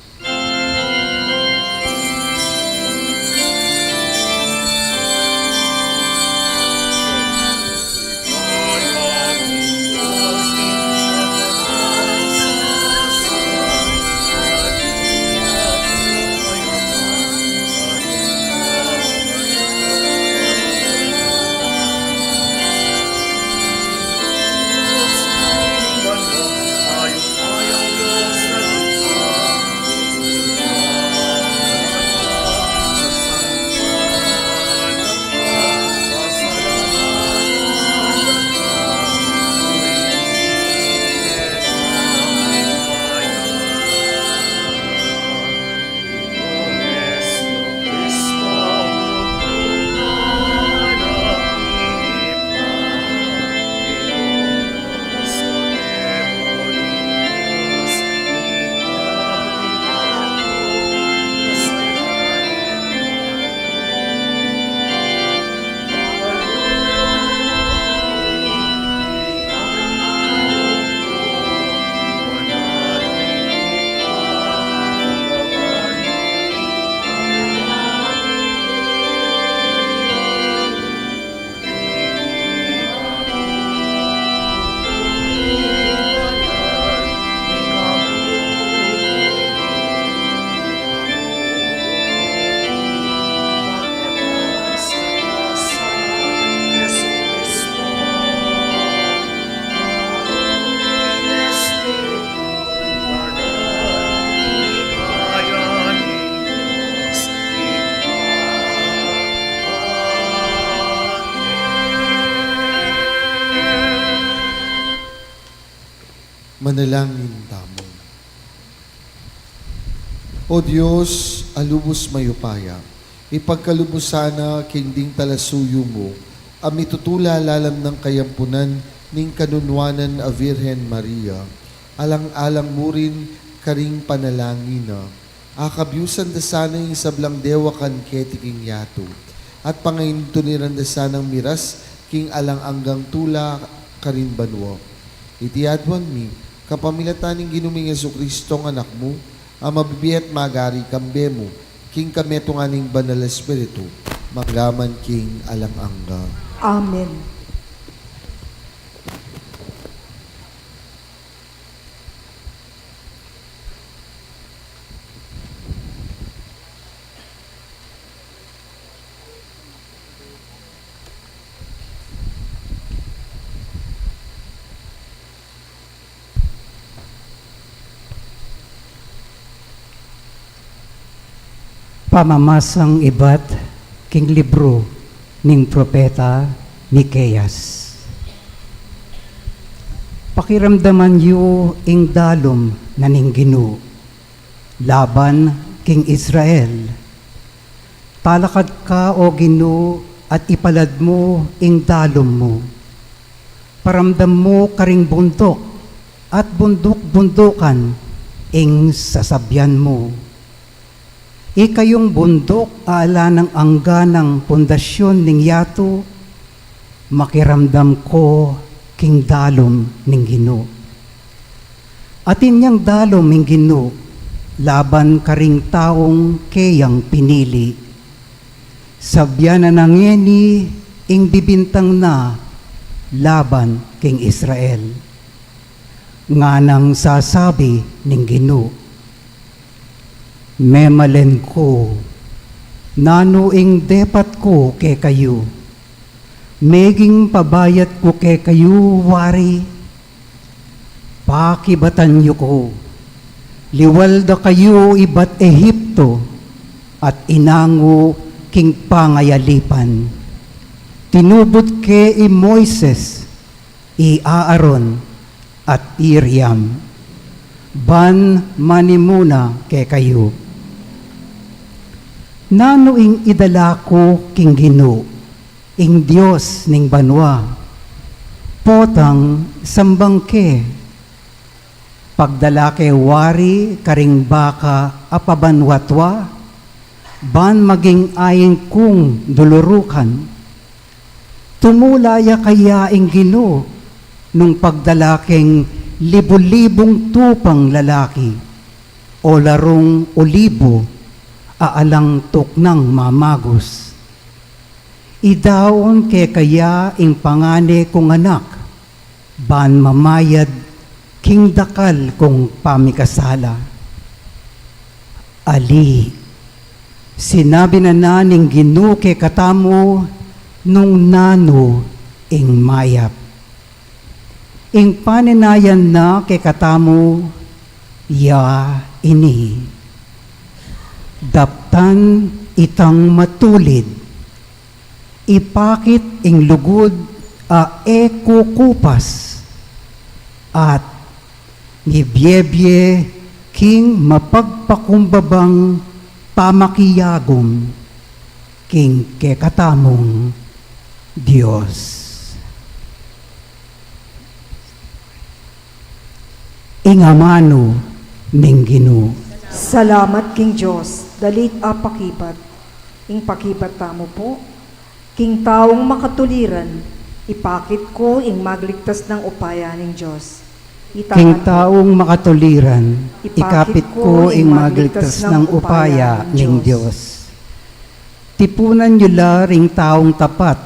Manalangin tamo. O Diyos, alubos mayupaya, ipagkalubos sana king ding talasuyo mo, amitutula lalam ng kayampunan ning kanunwanan a Virhen Maria, alang-alang mo rin karing panalangin na, akabyusan da sana yung sablang dewa kan ketiking yato, at pangaintuniran da sanang miras king alang anggang tula karin banwa. Itiadwan mi, kapamilataning ginuming Jesucristo ng anak mo, ang mabibiat magari kambe mo, king kameto nga ning banal espiritu, maglaman king alang angga. Amen. Pamamasang iba't king libro ning propeta Miqueas. Pakiramdaman yu ing dalom na ning Ginoo, laban king Israel. Talakad ka o Ginoo at ipalad mo ing dalom mo. Paramdam mo karing bundok at bundok-bundukan ing sasabyan mo. Ikayong bundok ala ng angga ng pundasyon ning yato, makiramdam ko king dalom ning Ginoo. Atin niyang dalom ning Ginoo, laban karing taong kayang pinili. Sabyan na nangeni ing bibintang na laban king Israel. Nga nang sasabi ning Ginoo, memalen ko, nanuing depat ko ke kayo, meging pabayat ko ke kayo, wari, pakibatan niyo ko, liwal da kayo ibat Ehipto, at inango king pangayalipan, tinubod ke i Moises, i Aaron, at Iriam. Ban manimuna ke kayo. Nanuing idala ko king Ginoo, ing Dios ning banwa. Potang sambang ke. Pagdala ke wari karing baka apabanwatwa, ban maging ayeng kung dulurukan. Tumulaya kaya ing Ginoo nung pagdala keng libu-libong tupang lalaki o larong olibo aalang tuknang mamagos. Idaon ke kaya ing pangane kong anak, ban mamayad king dakal kong pamikasala. Ali, sinabi na naning Ginoo ke katamo nung nano ing mayap. Ing paninayan na ke katamo, ya ini. Daptan itang matulid, ipakit ing lugod a ekukupas, at nibyebye king mapagpakumbabang pamakiyagom king kekatamong Diyos. Ingamano ning Ginoo. Salamat king Diyos, dalit a pakibat. Ing pakibat tamo po, king taong makatuliran, ipakit ko ing magligtas ng upaya ning Diyos. King taong makatuliran, ikapit ko ing magligtas ng upaya ning Diyos. Tipunan nyo ring taong tapat,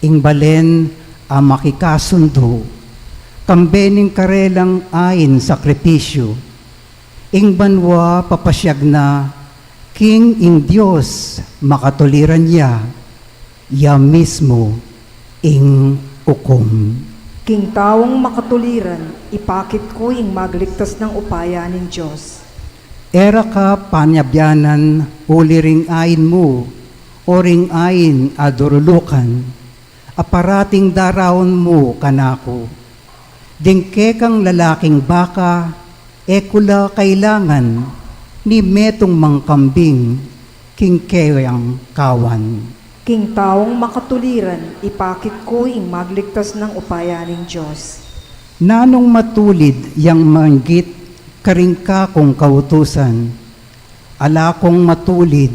ing balen a makikasundo, kambening karelang ain sakripisyo, ing banwa papasyag na, king ing Diyos makatuliran niya, ya mismo ing ukom. King taong makatuliran, ipakit ko ing magligtas ng upaya ning Diyos. Era ka panyabyanan, uli ring ain mo, o ring ain adurulukan, aparating darawon mo kanako. Dingke kang lalaking baka, ekula kailangan, ni metong mangkambing, king keyang kawan. King taong makatuliran, ipakit ko ing magligtas ng upaya ning Diyos. Nanong matulid yang manggit, karingka kong kautusan, ala kong matulid,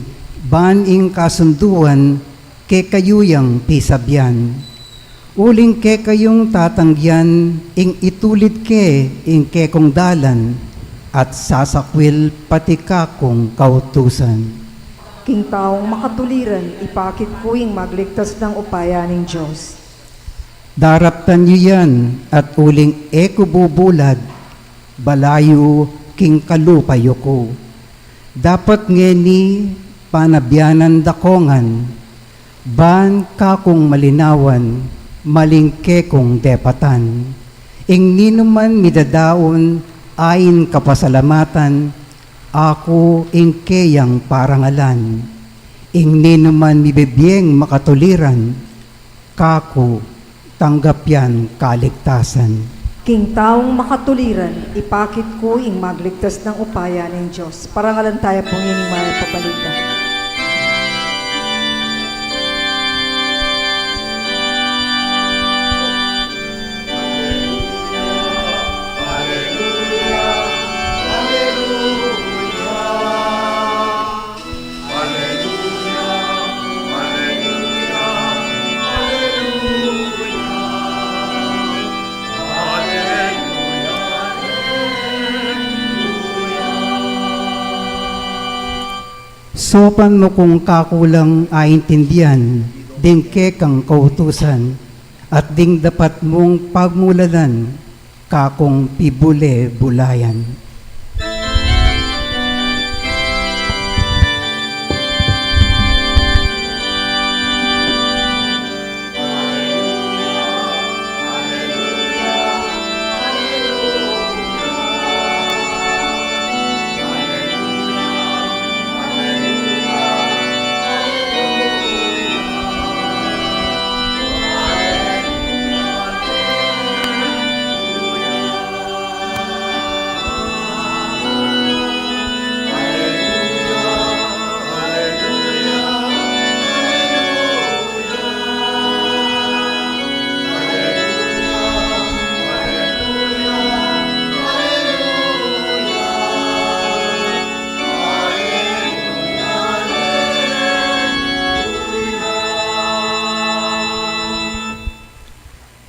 ban ing kasunduan, ke kayuyang pisabyan. Uling ke kayong tatangyan, ing itulid ke, ing ke kong dalan, at sasakwil pati ka kong kautusan. King taong makatuliran, ipakit ko ing magligtas ng upaya ning Diyos. Daraptan niyo yan, at uling eko bubulad, balayo king kalupayo ko. Dapat ngeni panabyanan dakongan, ban ka kong malinawan, malingke kong depatan. Ing ninuman midadaon, ain kapasalamatan, ako ing keyang parangalan. Ing ninuman mibibiyeng makatuliran, kako tanggapyan kaligtasan. King taong makatuliran, ipakit ko ing magligtas ng upaya ng Diyos. Parangalan tayo pong ining mga papalitan. Sopan mo kung kakulang aintindihan, dingke kang kautusan, at ding dapat mong pagmulalan, kakong pibule bulayan.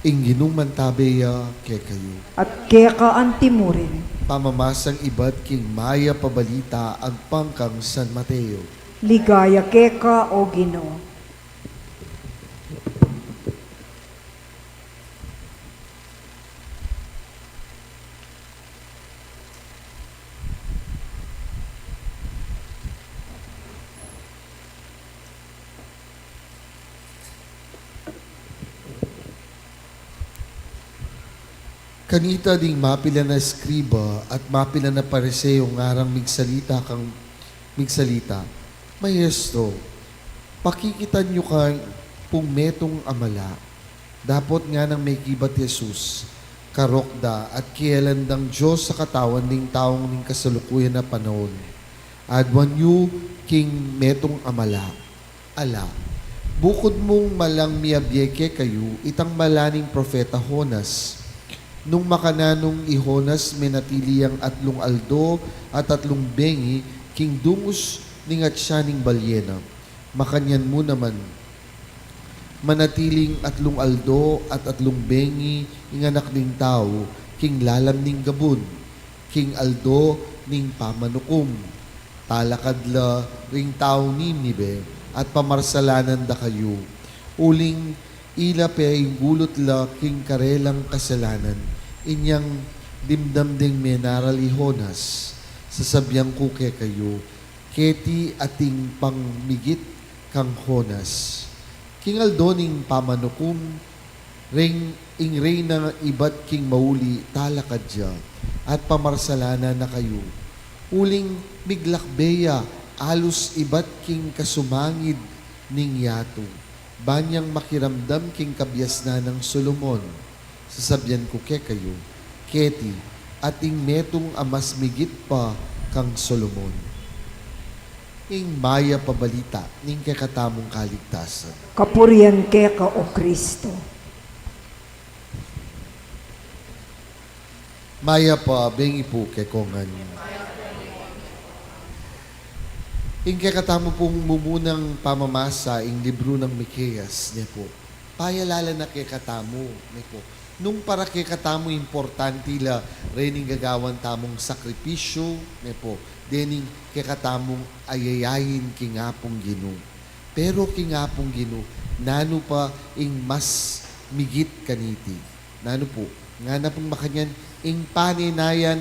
Inginong mantabeya ke kayo. At keka antimurin. Pamamasang iba't king maya pabalita ang pangkang San Mateo. Ligaya keka o Ginoo. Kanita ding mapila na eskriba at mapila na pariseo ngarang migsalita kang migsalita. Maestro, pakikitan nyo kang pumetong amala. Dapot nga nang may kibat Jesus, karokda at kielandang Diyos sa katawan ning taong ning kasalukuyan na panahon. Adwan yu king metong amala. Ala, bukod mong malang miyabyeke kayo, itang malaning profeta Honas, nung makananong ihonas menatili ang atlong aldo at atlong bengi, king dungus ning at siya ning balyena. Makanyan mo naman, manatiling atlong aldo at atlong bengi, ing anak ning tao, king lalam ning gabon, king aldo ning pamanukom, talakadla ring tao Ninibe, at pamarsalanan da kayo. Uling ila pe gulot la king karelang kasalanan, inyang dimdam ding menaral ihonas, sasabyang ko ke kayo, keti ating pangmigit kang honas. King aldoning pamanukum, ring ingray na ibat king mauli talakadya, at pamarsalana na kayo. Uling miglakbeya, alus ibat king kasumangid ning yato. Banyang makiramdam king kabyasna ng Solomon. Sasabyan ko ke kayo, keti, ating metong amas migit pa kang Solomon. Ing maya pabalita, ning kakatamong kaligtasan. Kapurian keka o Kristo. Maya pa, bengi po ke kongan. Ing kakatamo pong mumunang pamamasa ing libro ng Mikeas, niya po. Payalala na kakatamo, niya po. Nung para kakatamo importante la, rening gagawan tamong sakripisyo, niya po. Dening kakatamong ayayayin kingapong Ginoo. Pero kingapong Ginoo, nano pa ing mas migit kaniti. Nano po, nga na pong makanyan, ing paninaya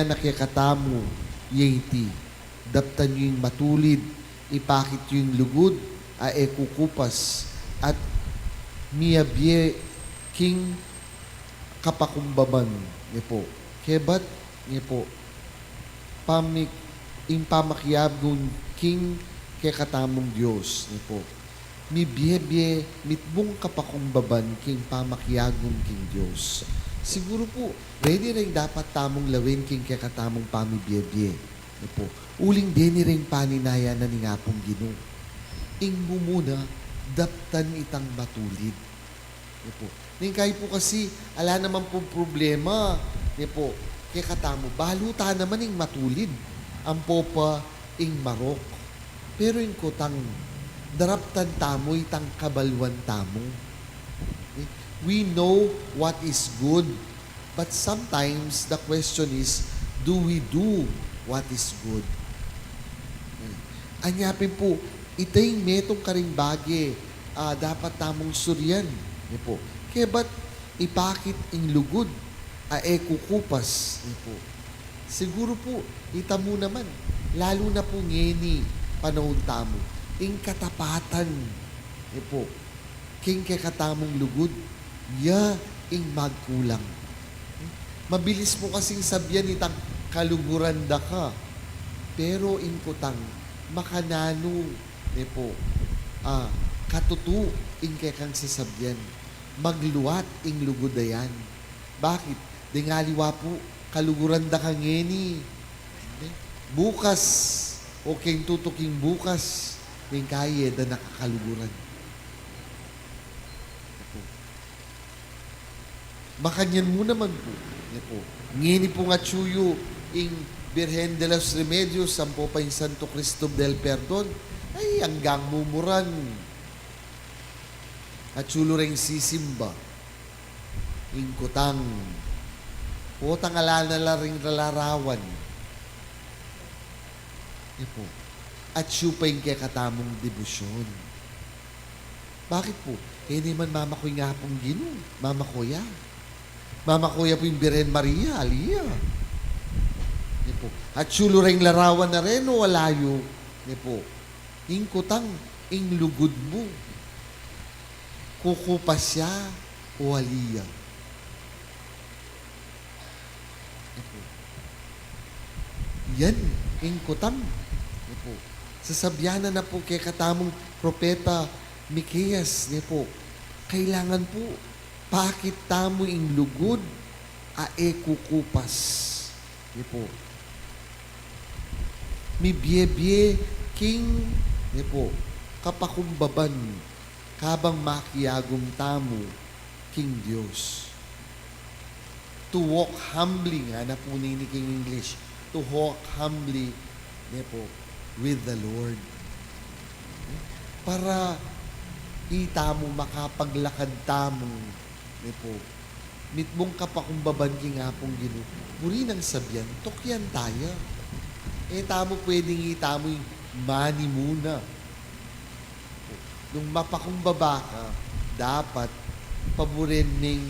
na kakatamo, yeti. Daptan nyo yung matulid, ipakit nyo yung lugod, kukupas, at miyabye king kapakumbaban niya po. Kebat niya po, pamakyabgon king kekatamong Diyos niya po. Mibiyebye mitbong kapakumbaban king pamakyagon king Diyos. Siguro po, ready rin dapat tamong lawin king kekatamong pamibiyebye niya po. Uling deni ring paninaya na ni ngapong Ginoo. Ing mumuna, daptan itang matulid. Niya po. Ning kayo po kasi, ala naman po problema. Niya po, kaya katamo, baluta naman ing matulid. Ang popa ing marok. Pero ing kutang, daraptan tamo itang kabalwan tamo. We know what is good, but sometimes the question is, do we do what is good? Anyapin po, itay metong karing bagi, dapat tamong suryan. Niya po. Kaya ba't ipakit ing lugod, kukupas. Niya po. Siguro po, ita mo naman, lalo na po ngeni, panahon tamo, ing katapatan. Niya po. King kakatamong lugod, ing magkulang. Mabilis mo kasing sabyan itang kaluguran da ka. Pero ing kutang, makanano, po, katutu, ing kekang sasabyan, magluwat, ing lugodayan. Bakit? Dingaliwa po, kaluguran da kang ngeni. Bukas, o king tutuking bukas, ing kaya da nakakaluguran. Makanyan mo naman po. Ngini po nga tsuyo, ing Birhen de los Remedios, sampo pa yung Santo Cristo del Perdon, ay hanggang mumuran. At sulo ring sisimba. Ingkutang. Potang alala na ring larawan. Yan po. At siya pa yung katamong debosyon. Bakit po? Eh, di man mama ko nga pong Gino. Mama Kuya. Mama Kuya po yung Birhen Maria, Alia. Yan po. At sulo ring larawan na rin o walayo. Yan po. Ingkutang, inglugod mo. Kukupas siya o Alia. Yan, ingkutang. Yan po. Sasabyanan na po kay katamong propeta Miqueas, niya po, kailangan po, pakit tamo ing lugod, ae kukupas. Niya po. Mi biye king, niya po, kapakumbaban, kabang makiyagom tamo, king Diyos. To walk humbly, nga na po ni King English, to walk humbly, niya po, with the Lord. Para itamo makapaglakad tamo ni po. Mitmong kapakumbaban ki nga pong Gino. Muri ng sabyan, tokyan tayo. Eh tamo pwedeng itamo yung mani muna. Nung mapakumbaba ka, dapat paborin ning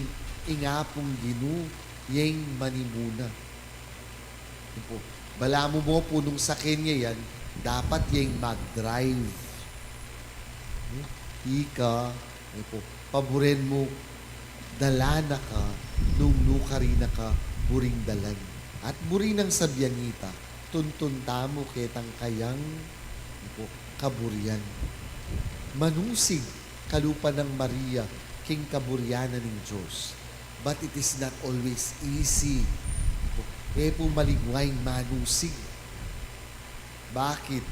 ingapong Gino, yung mani muna. Po. Bala mo po nung sa Kenya yan, dapat yung mag-drive. Ika, po, paborin mo, dalana ka, nung nukarina ka, buring dalan. At buring ng sabyanita, tuntunta mo ketang kayang po, kaburian. Manusig, kalupa ng Maria, king kaburyanan ng Diyos. But it is not always easy. Eh po maligway manusig. Bakit?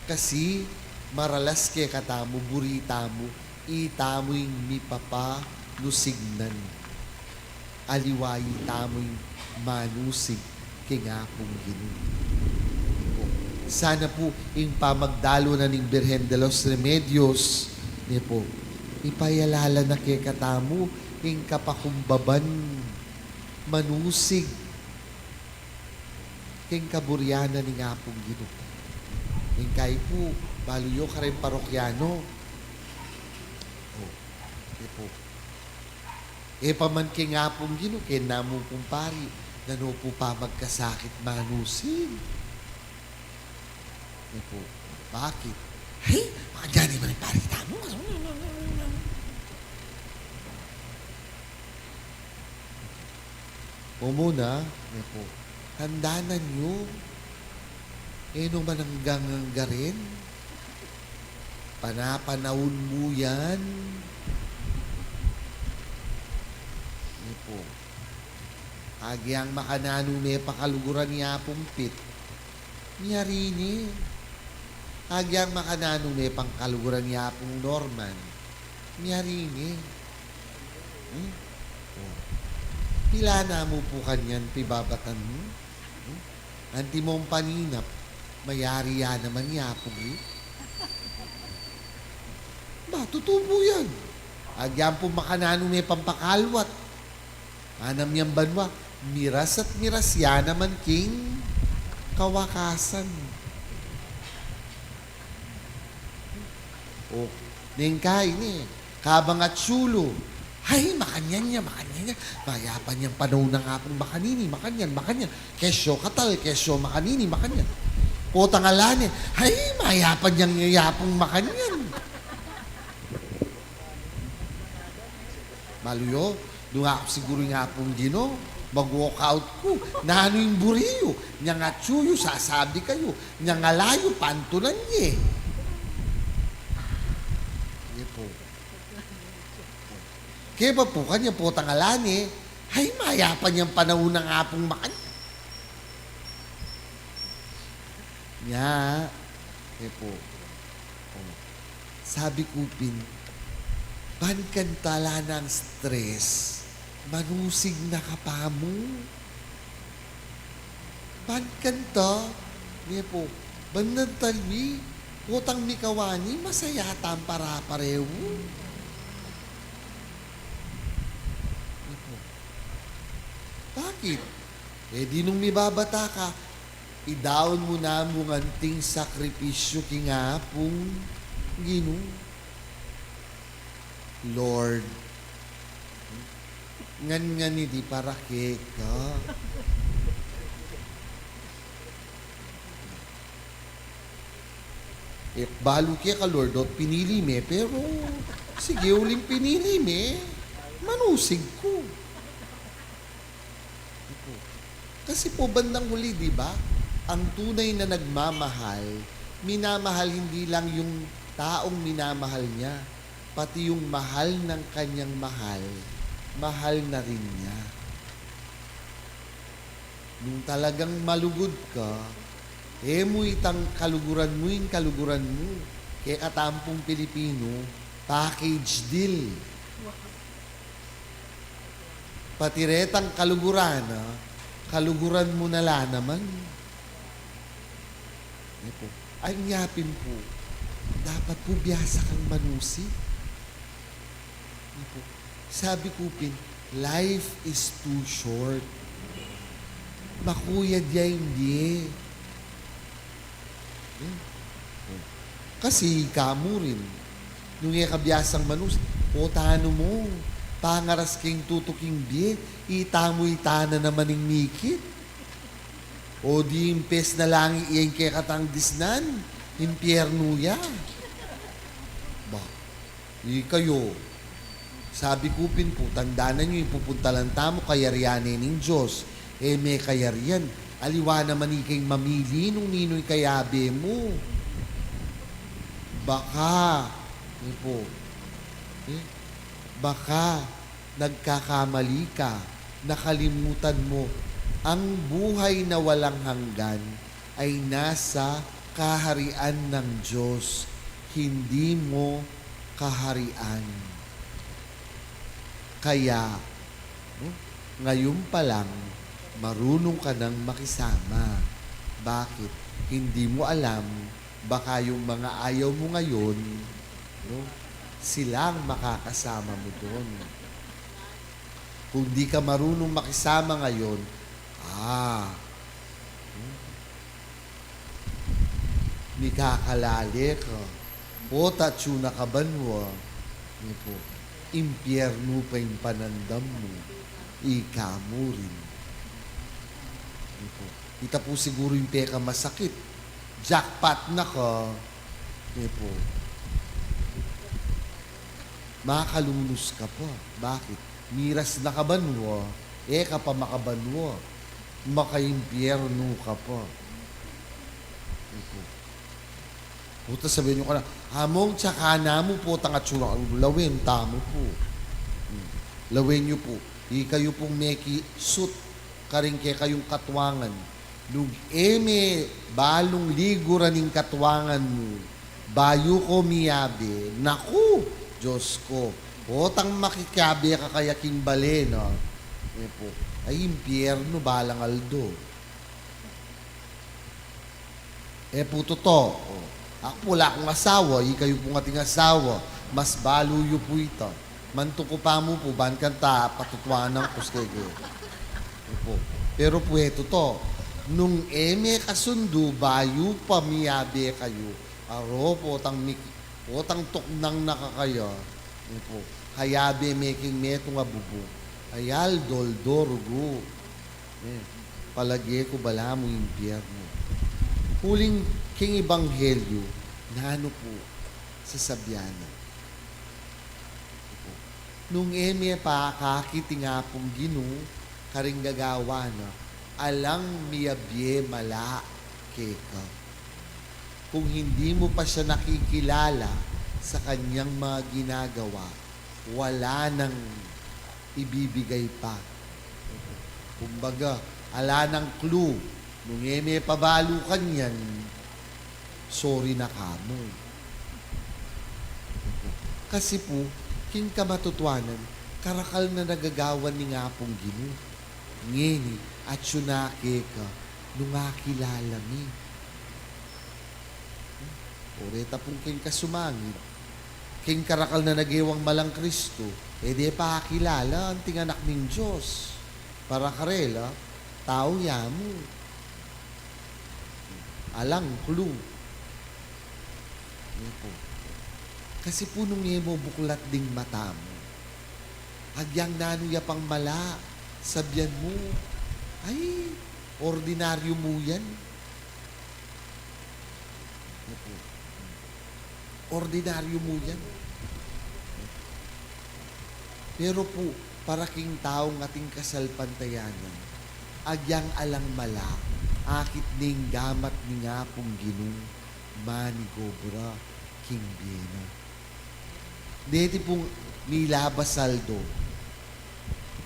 Kasi maralas kaya katamo, burita mo, itamo yung mipapa nusignan. Aliwayi tamo yung manusig kaya nga pong Gino. Sana po yung pamagdalo na ng Birhen de los Remedios, niya po, ipayalala na kaya katamo, yung kapakumbaban, manusig, kaya kaburyana ni nga pong Gino. Yung kayo po, baluyo ka rin parokyano. Oh, po. Paman kay nga pong Gino, kaya namo pong pari, nano po pa magkasakit manusin. Po. Bakit? Hey, mga dyan naman yung pari tamo. O muna, po, handanan nyo, nung mananggang rin, panapanahon mo yan. Po. Agyang makanano may pakaluguran niya pumpit. Niyari ni. Agyang makanano may pangkaluguran niya pong Norman. Niyari ni. Pila na mo po kanyan, pibabatan mo. Anti mong paninap, mayari yan naman niya po. Ba, tutubo yan. Agyang po makanano may pampakalwat. Anam niyang banwa, miras at miras yan naman king kawakasan. O, ningkay ni, kabang at sulo. Hay, makanyan niya. Mayapan niyang panahon ng apong makanini, makanyan. Kesyo katal, kesyo makanini, makanyan. Potang alani, hay, mayapan niyang yapong makanyan. Maluyo, doon ako siguro nga pong Gino, mag-walk out ko. Na ano yung buriyo, niya nga tsuyo, sasabi kayo, niya nga layo, pantulan niya. Po. Kaya pa po kanya po tangalani, ay mayapan niyang panahon ng apong makan. Nya, po. Oh. Sabi ko, Pin, ban tala ng stress, manusig na ka mo. Ban kanta, niya po, ban talwi, utang mikawani, masaya tam para pareho. Bakit? Di nung mibabata ka, idaon mo na mong anting sakripisyo kingapong Ginoo. Lord, ngan di para ka. Balo kaya ka, Lord, pinili me, pero sige, uling pinili me, manusig ko. Kasi po, bandang huli, di ba? Ang tunay na nagmamahal, minamahal hindi lang yung taong minamahal niya, pati yung mahal ng kanyang mahal, mahal na rin niya. Nung talagang malugod ka, mo itang kaluguran mo yung kaluguran mo. Kaya katampong Pilipino, package deal. Patiretang kaluguran, kaluguran mo na la naman. Ay ngapin po, dapat po biyasa kang manusi. Sabi ko, life is too short. Makuya diya hindi. Kasi kamo rin. Nung kabiyasang manus, tano mo, pangaras king tutuking biye, ita mo itana naman ng mikit. O di impes na lang iyan kay katang disnan, impyerno ya. Ba, kayo, sabi ko po, tandaan nyo, ipupunta lang tamo kayaryanin ng Diyos. May kayaryan. Aliwa naman ikay mamili nung nino'y kayabe mo. Baka, baka nagkakamali ka, nakalimutan mo, ang buhay na walang hanggan ay nasa kaharian ng Diyos, hindi mo kaharian. Kaya, ngayon pa lang, marunong ka nang makisama. Bakit? Hindi mo alam, baka yung mga ayaw mo ngayon, silang makakasama mo doon. Kung di ka marunong makisama ngayon, may kakalali ka. O tatsuna ka ba mo? Impyerno pa yung panandam mo. Ika mo rin. Kita po siguro yung peka masakit. Jackpot na ka. Makalunos ka pa. Bakit? Miras na kabanwa. Ka pa makabanwa. Makaimpyerno ka pa. Puta sabihin nyo ka na, hamong tsaka na mo po tangatsura ang lawin, tamo po. Lawin nyo po. Kayo pong meki suit, karing kayong katwangan. Nung balong liguran ng katwangan mo, bayo ko miyabe, naku, Diyos ko, potang makikabe ka kaya kimbale, no? Ay, impyerno, balang aldo. Puto to, ako wala akong asawa, kayo pong ating asawa, mas baluyo po ito. Mantuko pa mo po, ban kanta, patutwaan ng kuskege. Pero po ito to, nung kasundo, bayo pa miyabe kayo, aro potang tuknang nakakaya, hayabe making metong abubo, ayal doldorgo, palagi ko bala mo impyerno. Huling king ebanghelyo, nano po, sa Sabiana. Nung pa kakiti nga pong Ginoo, karing gagawa na, alang miyabye mala keka. Kung hindi mo pa siya nakikilala sa kanyang mga ginagawa, wala nang ibibigay pa. Kumbaga, ala ng clue. Nung pabalo ka niyan, sorry na kamo. Kasi po, king kamatutuanan, karakal na nagagawan ni nga pong Ginoo. Ngeni, at syunake ka, nung akilala mi. Oreta pong king kasumangit, king karakal na nagewang malang Kristo, di pa kakilala ang tinganak ng Diyos. Para karela, tao yamu. Alang, clue. Yan po. Kasi po nung mo buklat ding mata mo. Agyang nanuya pang mala, sabyan mo, ay, ordinaryo mo yan. Yan po. Ordinaryo mo yan. Pero po, para king taong ating kasalpantayanan, agyang alang mala, akit ning gamat ni nga pong ginung, manigobra, king biena. Deti pong nilabas saldo.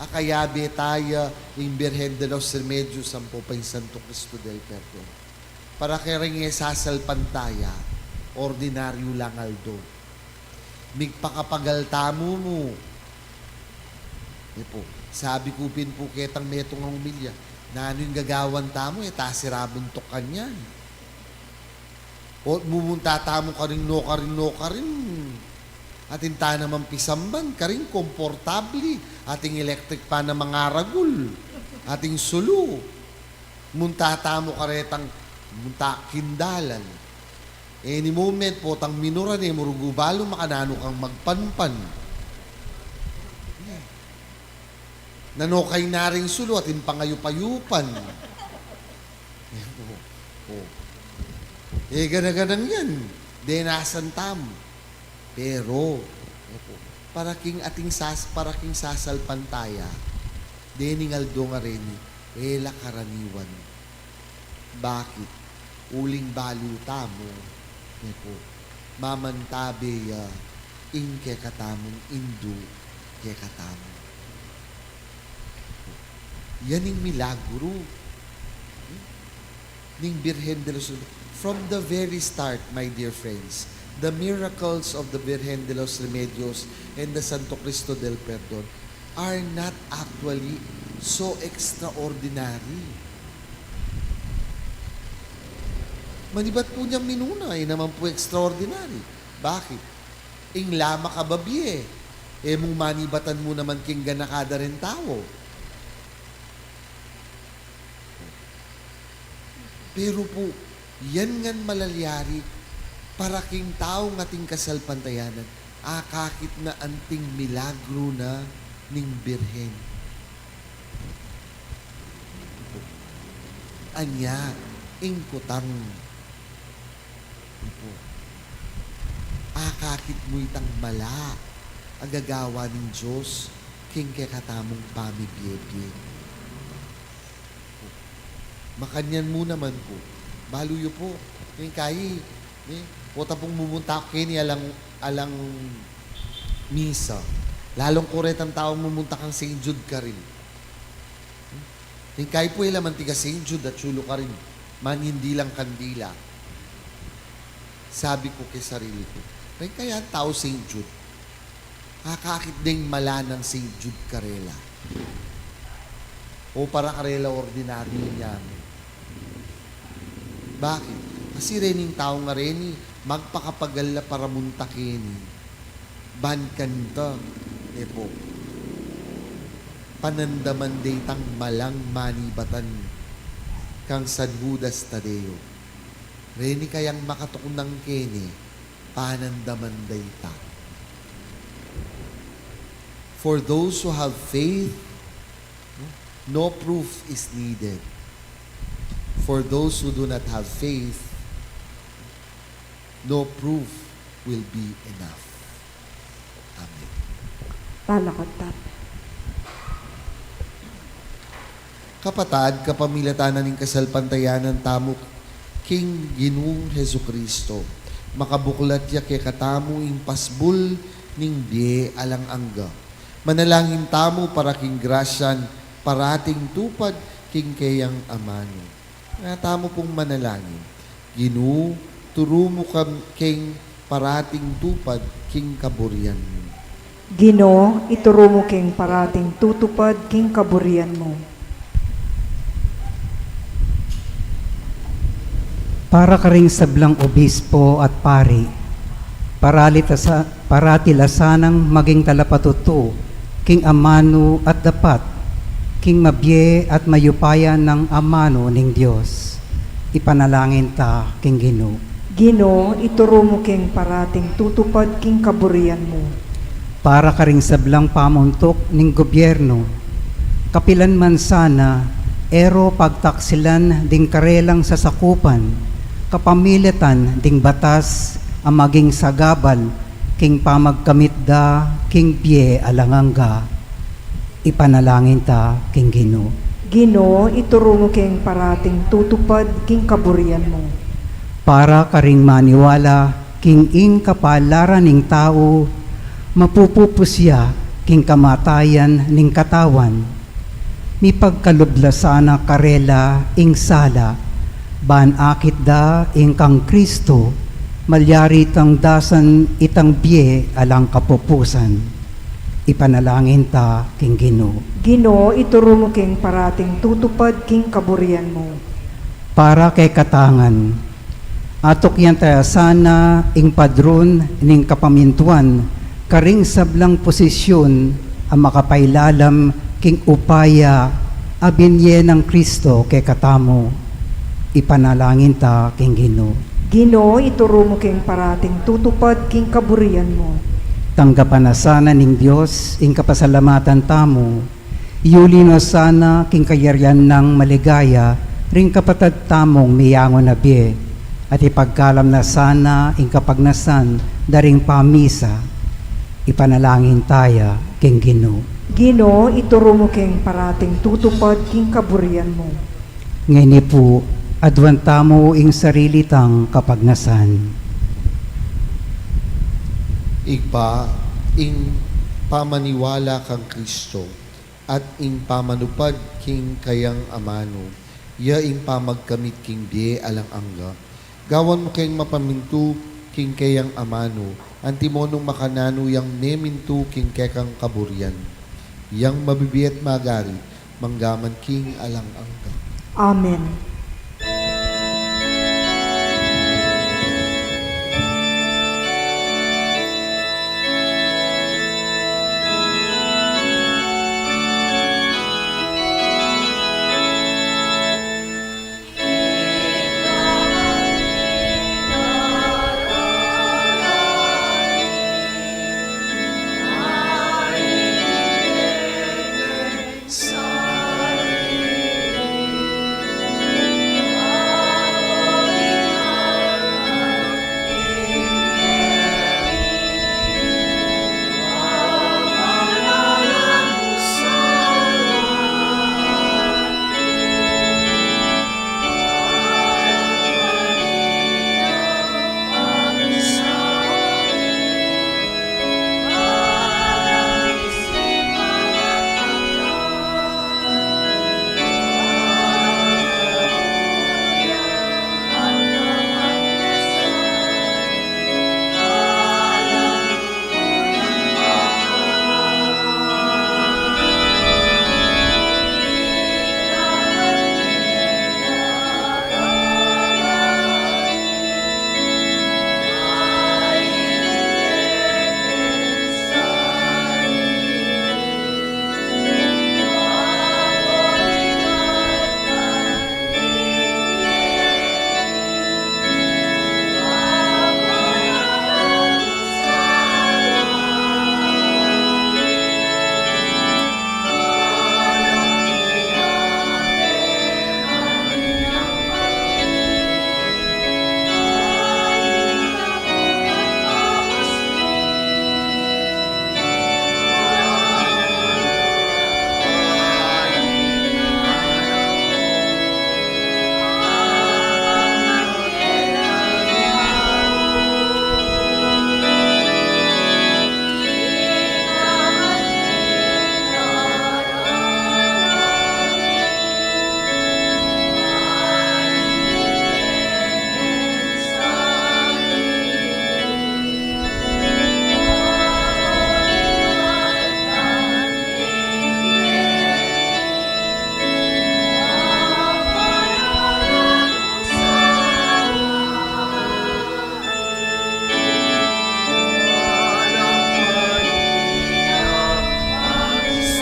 Akayabe taya yung Birhen de los Remedios ang Popay Santo Cristo del Perdón. Para kering sasalpantaya, ordinaryo lang aldo. Migpakapagal tamo mo. Po, sabi ko pin po ketang metong ang umilya, na ano yung gagawan tamo, tasirabon to kanyan. O mumunta tamo ka rin, no ka rin. Ating ta naman pisamban, ka rin, komportabli. Ating electric pa na mga ragul. Ating sulu. Munta tamo ka retang, munta kindalan. Any moment po, tang minuran murugubalo, makanano kang magpanpan. Nanokay na rin sulo at pangayupayupan. Gana-ganang yan. Denasan tam. Pero, para king sasalpantaya, deningal do nga rin, ela karaniwan. Bakit? Uling baluta mo, mamantabe ing kekatamong indu kekatamong. Yan yung milagro. Ning Birhen de los From the very start, my dear friends, the miracles of the Birhen de los Remedios and the Santo Cristo del Perdón are not actually so extraordinary. Manibat po niyang minuna, naman po extraordinary. Bakit? Ing lama ka babye. Mong manibatan mo naman king ganakada rin tao. Pero po, yan ngan malalyari para king tao ng ating kasalpantayanan, akakit na anting milagro na ning Birhen. Anya, ingkutang. Akakit mo itang mala, agagawa ng Diyos, king kekatamong pamibiyebye. Makanyan mo naman po. Baluyo po. Yung kayi, pota pong mumunta ako kini alang misa. Lalong kuret ang taong mumunta kang St. Jude ka rin. Yung kayi po ilaman tiga St. Jude at chulo ka rin. Man hindi lang kandila. Sabi ko kay sarili ko, kaya tao St. Jude. Kakakit ding mala ng St. Jude Karela. O para Karela ordinaryo niya. Bakit? Kasi rening tao nga reni, magpakapagal na para muntakin. Ban kanta, po. Panandaman day tang malang manibatan kang San Judas Tadeo. Reni kayang makatukong ng kene, panandaman day ta. For those who have faith, no proof is needed. For those who do not have faith, no proof will be enough. Amen. Palakotap. Kapatad, kapamilatanan ng kasalpantayanan tamok King Ginoong Hesukristo, makabuklat ya kay katamo ing pasbul ning biye alang angga. Manalangin tamo para king grasyan, parating tupad king kayang amano. Tamo pong manalangin. Ginoo, turo mo king parating tupad king kaburian mo. Ginoo, ituro mo king parating tutupad king kaburian mo. Para ka ring sablang obispo at pari, parati lasanang maging kalapatuto, king amano at dapat, king mabye at mayupayan ng amano ning Dios. Ipanalangin ta king Ginoo. Ginoo, ituro mo king parating tutupad king kaburian mo. Para karing sablang pamuntok ning gobyerno, kapilan man sana, ero pagtaksilan ding karelang sasakupan, kapamilitan ding batas ang maging sagabal, king pamagkamit da, king pie alanganga. Ipanalangin ta king Ginoo. Ginoo, ituro mo king parating tutupad king kaburian mo. Para karing maniwala, king ing kapalaran ning tao, mapupupusya king kamatayan ning katawan. Mi pagkalublasana karela ing sala, ban akit da ing kang Kristo, malyari tang dasan itang biye alang kapupusan. Ipanalangin ta king Ginoo. Ginoo, ituro mo king parating tutupad king kaburian mo. Para kay katangan, atok yan tayo sana ing padron ning kapamintuan, karing sablang posisyon ang makapailalam king upaya abinye ng Kristo kay katamo. Ipanalangin ta king Ginoo. Ginoo, ituro mo king parating tutupad king kaburian mo. Tanggapan na sana ning Dios ing kapasalamatan tamo. Iuli na sana king kayaryan ng maligaya ring kapatad tamong miyangon na biye. At ipagkalam na sana ing kapagnasan daring pamisa. Ipanalangin taya king Ginoo. Ginoo, ituro mo king parating tutupad king kaburian mo. Ngayon po, adwan tamo ing sarili tang kapagnasan. Igba, ing pamaniwala kang Kristo, at ing pamanupad king kayang amano, ya ing pamagkamit king biye alang angga. Gawan mo kayong mapamintu king kayang amano, antimonong makanano yang memintu king kekang kaburian. Yang mabibiyat magari, manggaman king alang angga. Amen.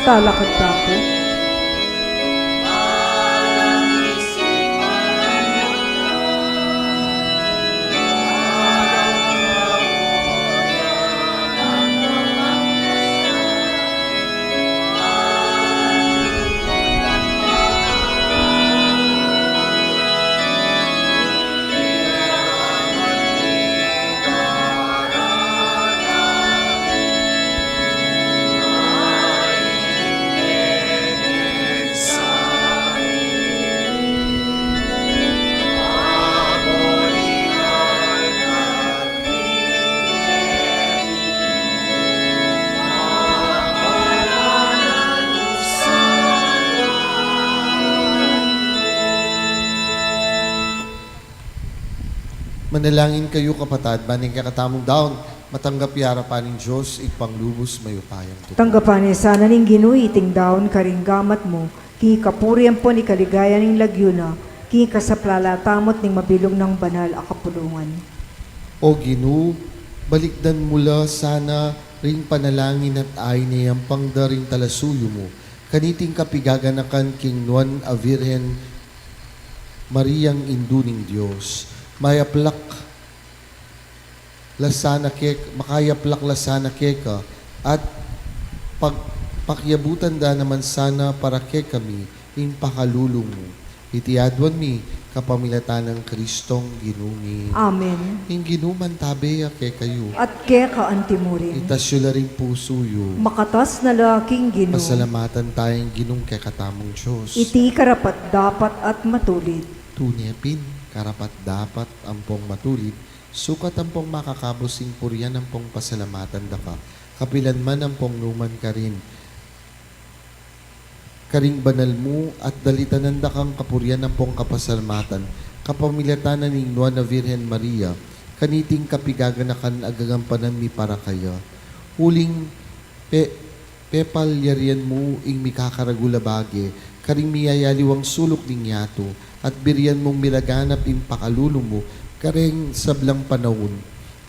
Talakad tapo. Manalangin kayo kapatad, baning kakatamong daon, matanggap yara pa ng Diyos, igpanglubos mayo payang tuto. Tanggapan ni sana ning Ginoo iting daon karing gamat mo, ki kapurian po ni kaligaya ning lagyuna, ki kasaplalatamot ning mabilog ng banal a kapulungan. O Ginoo, balikdan mula sana ring panalangin at ay niyang pangdaring talasuyo mo, kaniting kapigaganakan king Nuan a Virhen Mariang Induning Diyos, mayaplak lasana kek, makayaplak lasana keka, at pakyabutan da naman sana para ke kami, in pakalulong mo. Itiadwan mi, kapamilatan ng Kristong ginumi. Amen. In ginuman tabi ke kayo. At ke kaantimurin. Itasyo la ring puso yo. Makatas na laking Ginoo. Pasalamatan tayong ginung ke katamong Diyos. Iti karapat dapat at matulid. Tunyapin, karapat dapat ampong matulid, sukat ampong makakabusing puryan ampong pasalamatan daka, kapilan man ampong numan ka rin. Karing banal mo at dalitanan dakang kapuryan ampong kapasalamatan, kapamilatanan ning Nuan na Virhen Maria, kaniting kapigaganakan agagampanan mi para kaya. Huling pepalyarian mo ing mikakaragulabage, karing miyayaliwang sulok ning yato, at biriyan mong milaganap in pakalulong mo, kareng sablang panahon,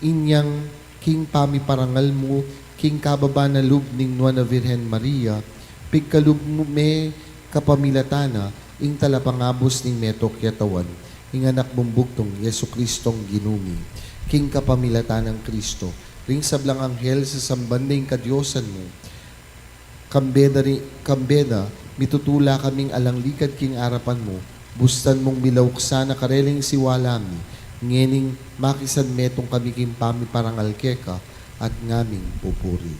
inyang king pamiparangal mo, king kababa na lub ning Nuan na Virhen Maria, pigkalub mo me kapamilatana, ing talapangabos ning metok yatawan, ing anak mong buktong Yesu Kristong ginumi, king kapamilatan ng Kristo, ring sablang anghel sa sambanding kadyosan mo, kambeda, mitutula kaming alanglikad king arapan mo, bustan mong milawksa na kareling siwalami, ngening makisan metong kami king pamiparangal keka, at ngaming pupuri.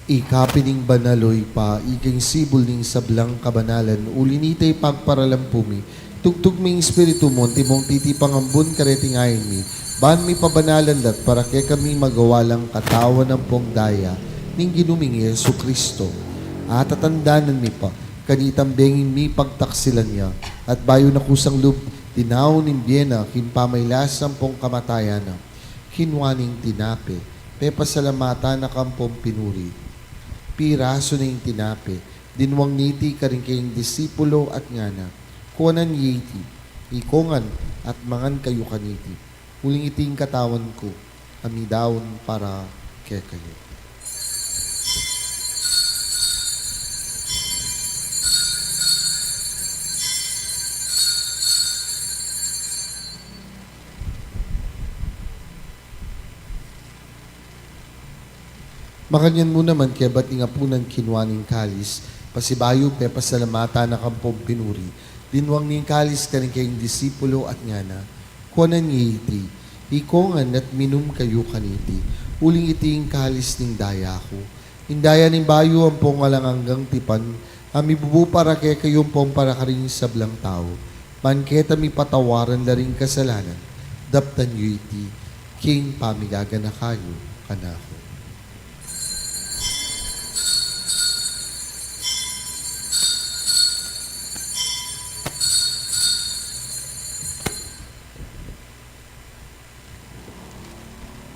Ikapining banaloy pa, iking sibol ning sablang kabanalan, ulinitay pagparalampumi, tugtog ming espiritu mo, timong titipang ambon kareting ayin mi, ban mi pabanalan lat para kay kami magawalang katawan ng pong daya, ning ginuming Yesu Kristo. At tatandanan mi pa, kanitambengin mi pagtaksilan niya, at bayo na kusang lub, tinaw ning biyena, kimpamaylas ang pong kamatayan na, kinwaning tinape, pepasalamata na kampong pinuri. Piraso na yung tinape, dinwang niti karing kayong disipulo at ngana, kuwanan yiti, ikongan at mangan kayo kaniti, huling iting katawan ko, amidaon para kay kayo. Makanyan mo naman kaya ba't nga po ng kinwaning kalis, pasibayo pe pasalamata na kampong pinuri, dinwang ning kalis ka rin kayong disipulo at ngana, kuwanan ngiti, ikongan at minum kayo kaniti, uling iting kahalis ning daya ko. Indaya ning bayo ang pong alang hanggang tipan, ami bubu para kay kayong pong para karing sablang tao. Manketa mi patawaran la ring kasalanan, daptan yu iti, king pamigaga na kayo, kanako.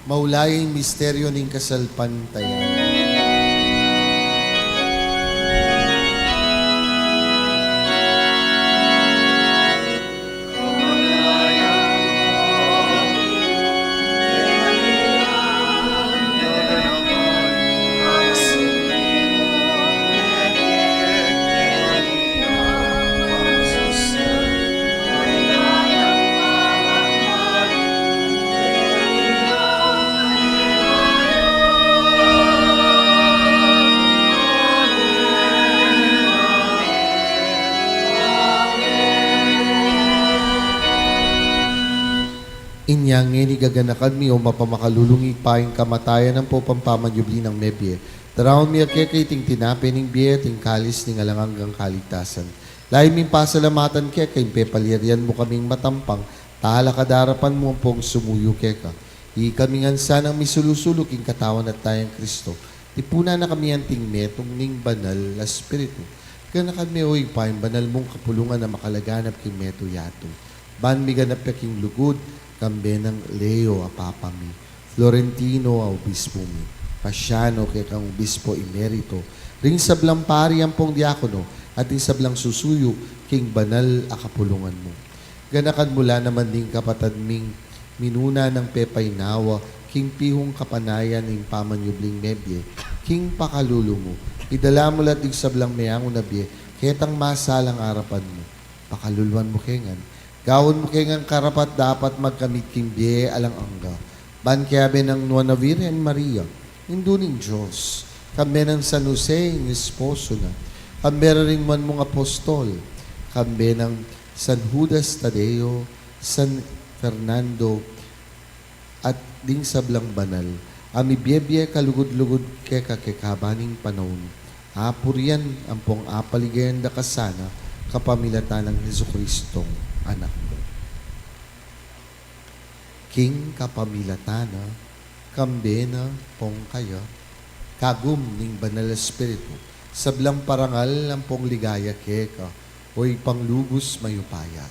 Maulayang misteryo ning kasalpantayan. Inyang ni gaganakan mi o mapamakalulungi pa yung kamatayan ng po pampamanyubli ng mebye. Daraon mi kay ting tinape ning biye, ting kalis ning alangang kaligtasan. Lain min pasalamatan kay pepalirian mo kaming matampang, tahala kadarapan mo pong sumuyo keka. Di kami ngansa ng misulusulok ing katawan at tayang Kristo. Tipuna na kami ang ting metong ning banal na spiritu. Ganakan mi oy pa yung banal mong kapulungan na makalaganap king meto yato. Ban mi ganap king lugod, kambe ng Leo apapami, Florentino a obispo mi, Pasiano kay kang obispo emerito, ring sablang pari ang pong diakono, at ring sablang susuyo, king banal akapulungan mo. Ganakan mula naman ding kapatad ming minuna ng pepay nawa, king pihong kapanayan ng pamanyubling mebye, king pakalulo mo, idala mo lating sablang mayang unabye, ketang masalang arapan mo, pakaluluan mo kengan, gawon mo kengang karapat dapat magkamit kimbiye alang angga. Ban kiyabe ng Nuana Virgen Maria, induning Diyos. Kambe ng San Jose, yung esposo na. Kambe rin man mong apostol. Kambe ng San Judas Tadeo, San Fernando, at ding sablang banal. Ami biyebye kalugod-lugod ke kakekabaning panahon. Apurian ang pong apaligayan da kasana kapamilatan ng Jesucristong anak mo. King kapamilatana, kambena pong kaya, kagum ning banal espiritu, sablang parangal ng pong ligaya keka, oy panglubos mayupaya,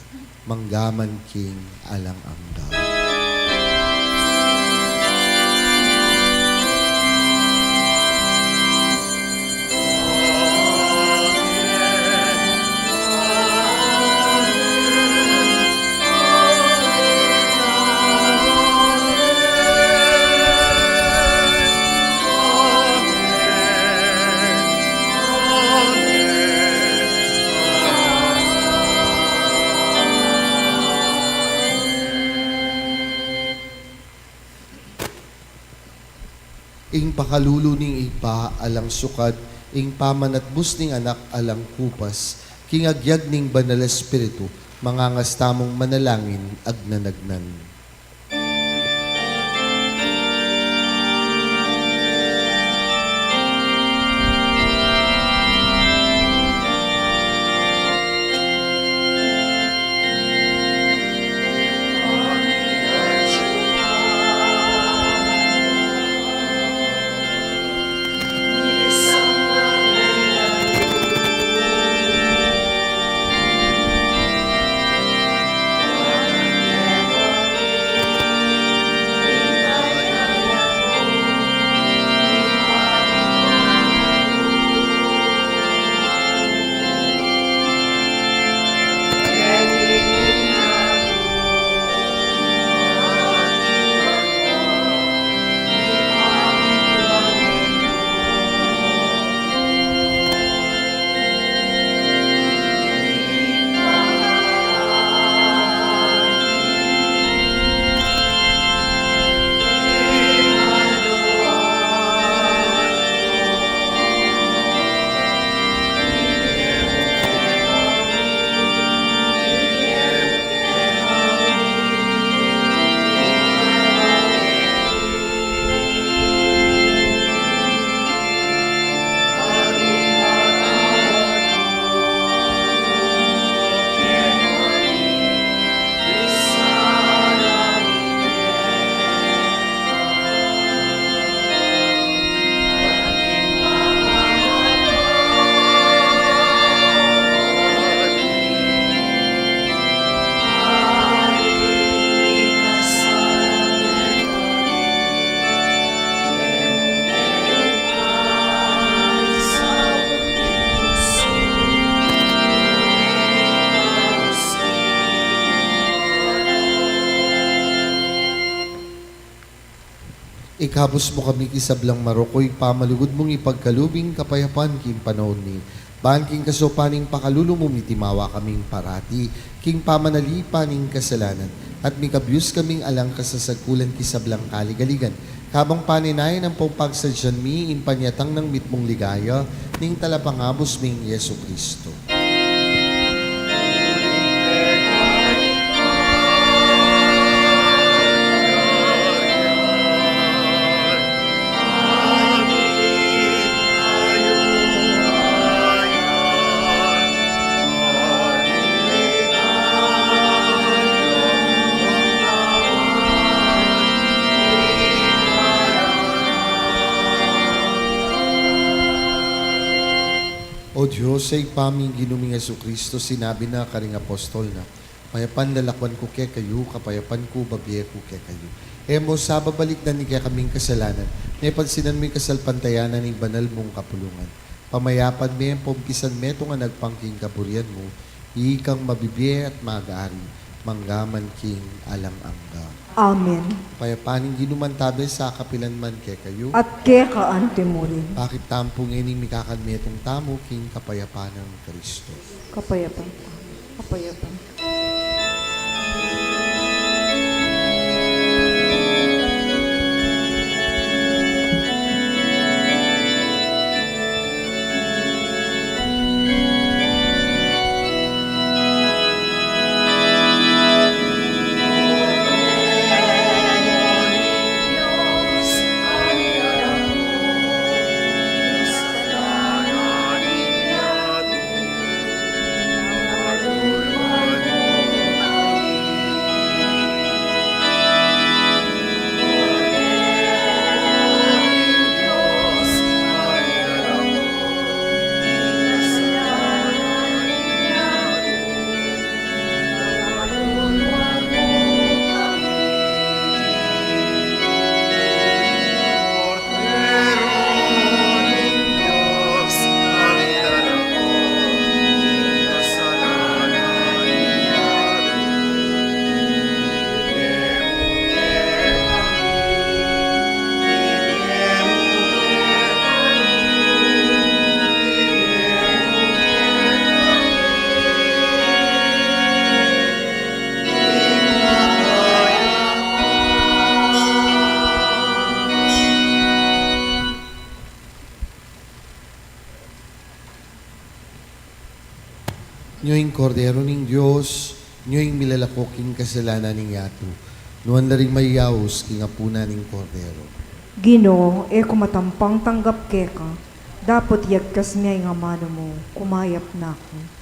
manggaman king alang angga. Ing pakalulo ning ipa alang sukad, ing pamanatbus ning anak alang kupas, king agyag ning banal espiritu, mangangastamong manalangin agnanagnan. Ikabos mo kami kisablang marokoy, pamalugod mong ipagkalubing kapayapan king panahon ni. Baan king kasopaning pakalulu mo mitimawa kaming parati, king pamanalipaning kasalanan, at mikabyus kaming alang kasasagkulan kisablang kaligaligan. Kabang paninayan ang pagpagsadyan mi, impanyatang ng mitmong ligaya, ning talapangabos ming Yesu Kristo. O Diyos, sa ipaming ginuming Yesu Kristo, sinabi na karing apostol na, payapan lalakwan ko kay kayo, kapayapan ko babiye ko kay kayo. Emo sa babalik na ni kay kaming kasalanan, may pansinan mo'y kasalpantayanan ng banal mong kapulungan. Pamayapan me, pompisan me, ito nga nagpangking kaburian mo, ikang mabibiye at mag-aari, manggaman king alang angga. Amen. Payapaning ginumantabi sa kapilan man kay kayo, At ke kaantimurin. bakit tampong ining mikakanmetong tamo king kapayapan ng Kristo. Kapayapan. Kapayapan. Nyo'ing kordero ning Diyos, nyo'ing milalakoking kasalanan ning yato. Nuan na rin mayaos king apuna ning kordero. Ginoo, e kumatampang tanggap ke ka, dapat yagkas niya nga mano mo, kumayap na ako.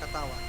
Katawan.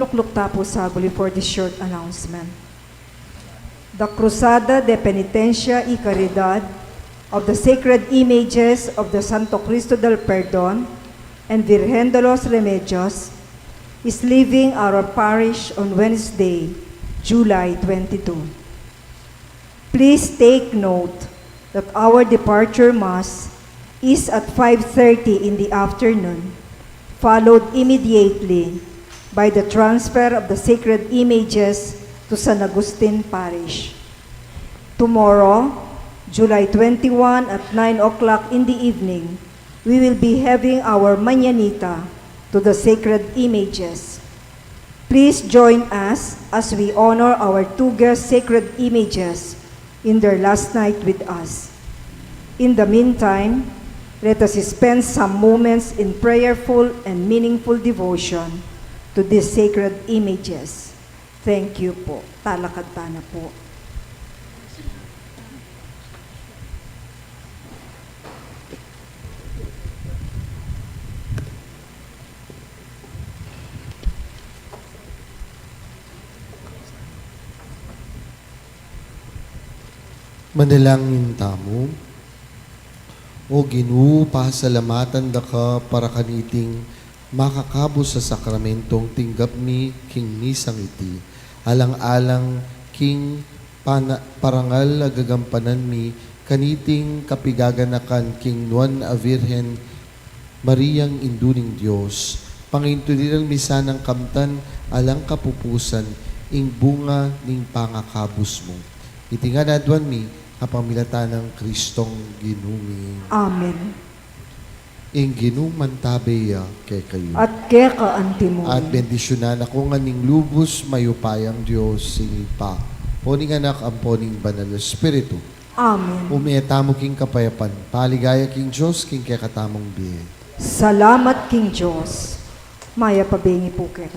Luklukta po saguli for this short announcement. The Cruzada de Penitencia y Caridad of the Sacred Images of the Santo Cristo del Perdón and Virgen de los Remedios is leaving our parish on Wednesday, July 22. Please take note that our departure Mass is at 5:30 in the afternoon, followed immediately by the transfer of the sacred images to San Agustin Parish. Tomorrow, July 21 at 9 o'clock in the evening, we will be having our Mañanita to the sacred images. Please join us as we honor our two guest sacred images in their last night with us. In the meantime, let us spend some moments in prayerful and meaningful devotion to these sacred images. Thank you po. Talakad na po. Manalangin tamo. O Ginoo, pasalamatan da ka para kaniting makakabos sa sakramentong tinggap ni king misang iti. Alang-alang king parangal agagampanan mi kaniting kapigaganakan king Nuan a Virgen Mariang Induning Dios. Pangintuliran misa ng kamtan alang kapupusan ing bunga ning pangakabos mo. Itinganadwan mi kapamilatan ng Kristong ginumi. Amen. Ing ginuman tabeya kay kayo. At keka antimo. At bendisyonan ako nga ning lubos mayupayang Diyos sinipa. Poning anak ang poning banal na Espiritu. Amen. Umietamo king kapayapan. Paligaya king Diyos king kakatamong biye. Salamat King Diyos. Maya pabingi po kaya